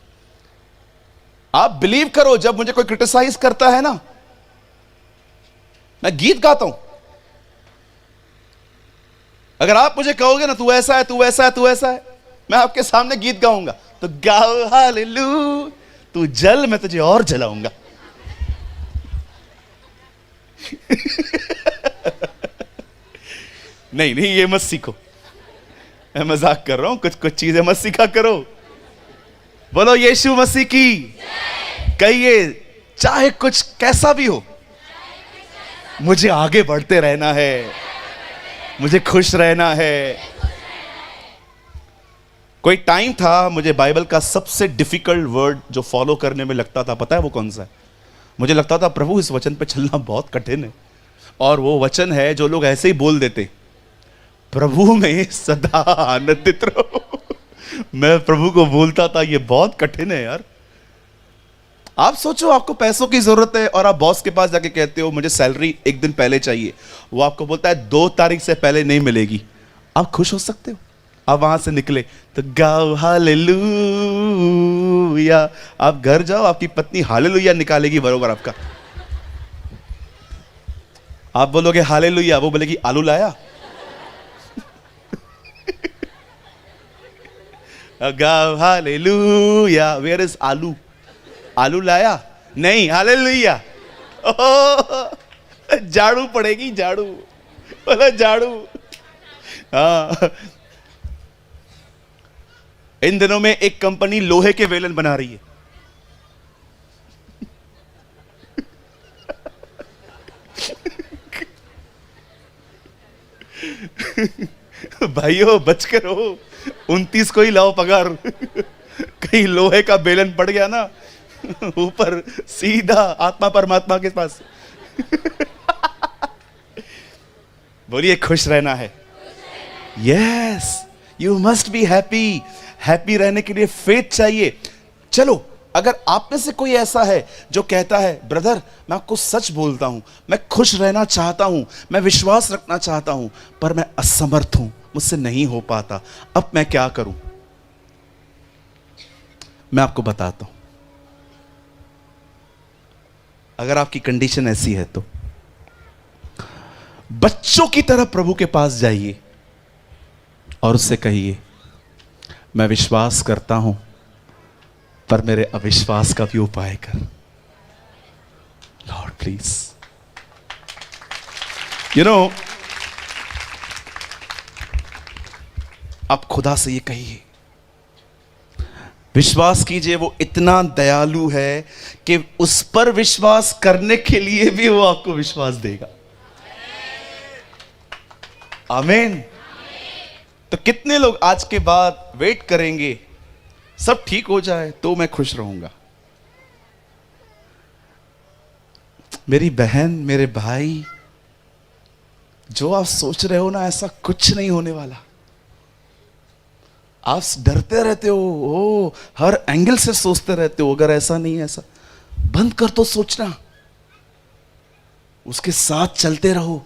आप बिलीव करो, जब मुझे कोई क्रिटिसाइज करता है ना, मैं गीत गाता हूं। अगर आप मुझे कहोगे ना तू ऐसा है, तू ऐसा है, तू ऐसा है, मैं आपके सामने गीत गाऊंगा। तो गाओ हालेलुया, तू जल, मैं तुझे और जलाऊंगा। नहीं नहीं, ये मत सीखो, मैं मजाक कर रहा हूं। कुछ कुछ चीजें मत सीखा करो। बोलो यीशु मसीह की। कहिए चाहे कुछ कैसा भी हो, मुझे आगे बढ़ते रहना है, मुझे खुश रहना है। कोई टाइम था मुझे बाइबल का सबसे डिफिकल्ट वर्ड जो फॉलो करने में लगता था, पता है वो कौन सा है? मुझे लगता था प्रभु इस वचन पे चलना बहुत कठिन है, और वो वचन है जो लोग ऐसे ही बोल देते, प्रभु में सदा आनंदित रहो। मैं प्रभु को बोलता था ये बहुत कठिन है यार। आप सोचो आपको पैसों की जरूरत है और आप बॉस के पास जाके कहते हो मुझे सैलरी एक दिन पहले चाहिए, वो आपको बोलता है 2 तारीख से पहले नहीं मिलेगी। आप खुश हो सकते हो? आप वहां से निकले तो गाओ हालेलुया, आप घर जाओ, आपकी पत्नी हालेलुया निकालेगी बरोबर आपका। आप बोलोगे हालेलुया, वो बोलेगी आलू लाया। गाओ हालेलुया, वेयर इज आलू? आलू लाया नहीं, हालेलुया। झाड़ू पड़ेगी, झाड़ू, बोला झाड़ू। हाँ, इन दिनों में एक कंपनी लोहे के वेलन बना रही है। भाइयों बच कर हो, 29 को ही लाओ पगार। कहीं लोहे का बेलन पड़ गया ना ऊपर, सीधा आत्मा परमात्मा के पास। बोलिए खुश रहना है। Yes, you must be happy. Happy रहने के लिए फेथ चाहिए। चलो, अगर आप में से कोई ऐसा है जो कहता है ब्रदर मैं आपको सच बोलता हूं, मैं खुश रहना चाहता हूं, मैं विश्वास रखना चाहता हूं, पर मैं असमर्थ हूं, मुझसे नहीं हो पाता, अब मैं क्या करूं? मैं आपको बताता हूं। अगर आपकी कंडीशन ऐसी है तो बच्चों की तरह प्रभु के पास जाइए और उससे कहिए मैं विश्वास करता हूं, पर मेरे अविश्वास का भी उपाय कर। लॉर्ड प्लीज, यू नो, आप खुदा से ये कहिए, विश्वास कीजिए वो इतना दयालु है कि उस पर विश्वास करने के लिए भी वो आपको विश्वास देगा। आमीन। तो कितने लोग आज के बाद वेट करेंगे सब ठीक हो जाए तो मैं खुश रहूंगा? मेरी बहन, मेरे भाई, जो आप सोच रहे हो ना, ऐसा कुछ नहीं होने वाला। आप डरते रहते हो, ओ हर एंगल से सोचते रहते हो, अगर ऐसा नहीं है, ऐसा बंद कर तो सोचना, उसके साथ चलते रहो।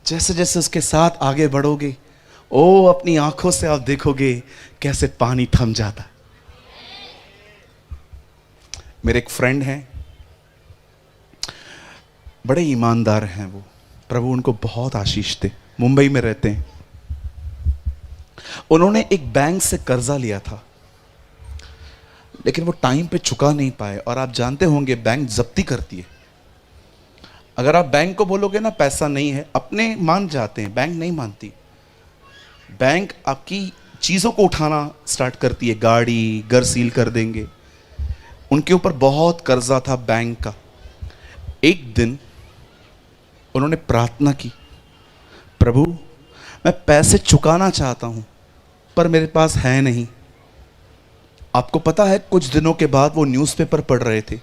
जैसे जैसे उसके साथ आगे बढ़ोगे, ओ अपनी आंखों से आप देखोगे कैसे पानी थम जाता। मेरे एक फ्रेंड हैं, बड़े ईमानदार हैं वो, प्रभु उनको बहुत आशीष दे, मुंबई में रहते हैं। उन्होंने एक बैंक से कर्जा लिया था, लेकिन वो टाइम पे चुका नहीं पाए। और आप जानते होंगे बैंक जब्ती करती है। अगर आप बैंक को बोलोगे ना पैसा नहीं है, अपने मान जाते हैं, बैंक नहीं मानती। बैंक आपकी चीज़ों को उठाना स्टार्ट करती है, गाड़ी, घर सील कर देंगे। उनके ऊपर बहुत कर्जा था बैंक का। एक दिन उन्होंने प्रार्थना की, प्रभु मैं पैसे चुकाना चाहता हूं, पर मेरे पास है नहीं। आपको पता है, कुछ दिनों के बाद वो न्यूज़पेपर पढ़ रहे थे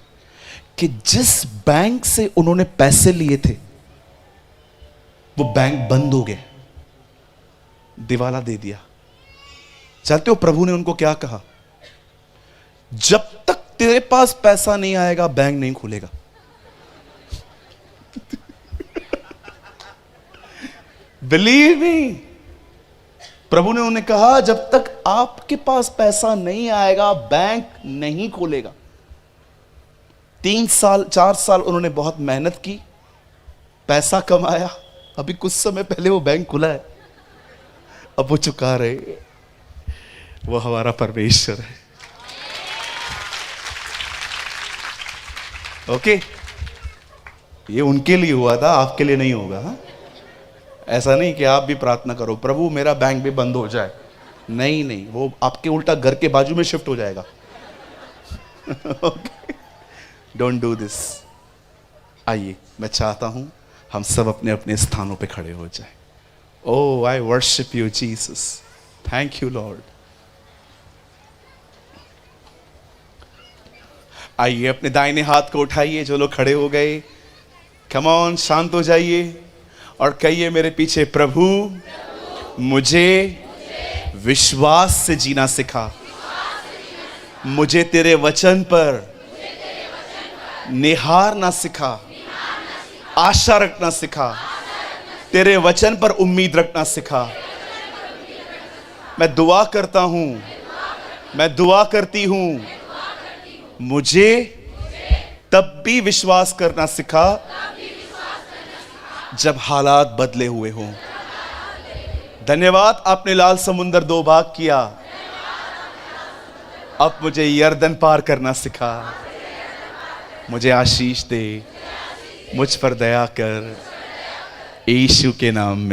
कि जिस बैंक से उन्होंने पैसे लिए थे वो बैंक बंद हो गया, दिवाला दे दिया। जानते हो प्रभु ने उनको क्या कहा? जब तक तेरे पास पैसा नहीं आएगा बैंक नहीं खुलेगा। बिलीव मी, प्रभु ने उन्हें कहा जब तक आपके पास पैसा नहीं आएगा बैंक नहीं खुलेगा। 3 साल 4 साल उन्होंने बहुत मेहनत की, पैसा कमाया, अभी कुछ समय पहले वो बैंक खुला है, अब वो चुका रहे। वो हमारा परमेश्वर है। ओके, ये उनके लिए हुआ था, आपके लिए नहीं होगा। हा? ऐसा नहीं कि आप भी प्रार्थना करो प्रभु मेरा बैंक भी बंद हो जाए। नहीं नहीं, वो आपके उल्टा घर के बाजू में शिफ्ट हो जाएगा। Okay, don't do this. आइए, मैं चाहता हूं हम सब अपने अपने स्थानों पे खड़े हो जाएं। Oh, I worship you, Jesus. Thank you, Lord. आइए, अपने दाहिने हाथ को उठाइए जो लोग खड़े हो गए। Come on, शांत हो जाइए और कहिए मेरे पीछे, प्रभु मुझे विश्वास से जीना सिखा, मुझे तेरे वचन पर निहारना सिखा, आशा रखना सिखा, तेरे वचन पर उम्मीद रखना सिखा। मैं दुआ करता हूं, मैं दुआ करती हूं, मुझे तब भी विश्वास करना सिखा जब हालात बदले हुए हों। धन्यवाद, आपने लाल समुंदर 2 भाग किया, अब मुझे यरदन पार करना सिखा। मुझे आशीष दे, मुझ पर दया कर, यीशु के नाम में।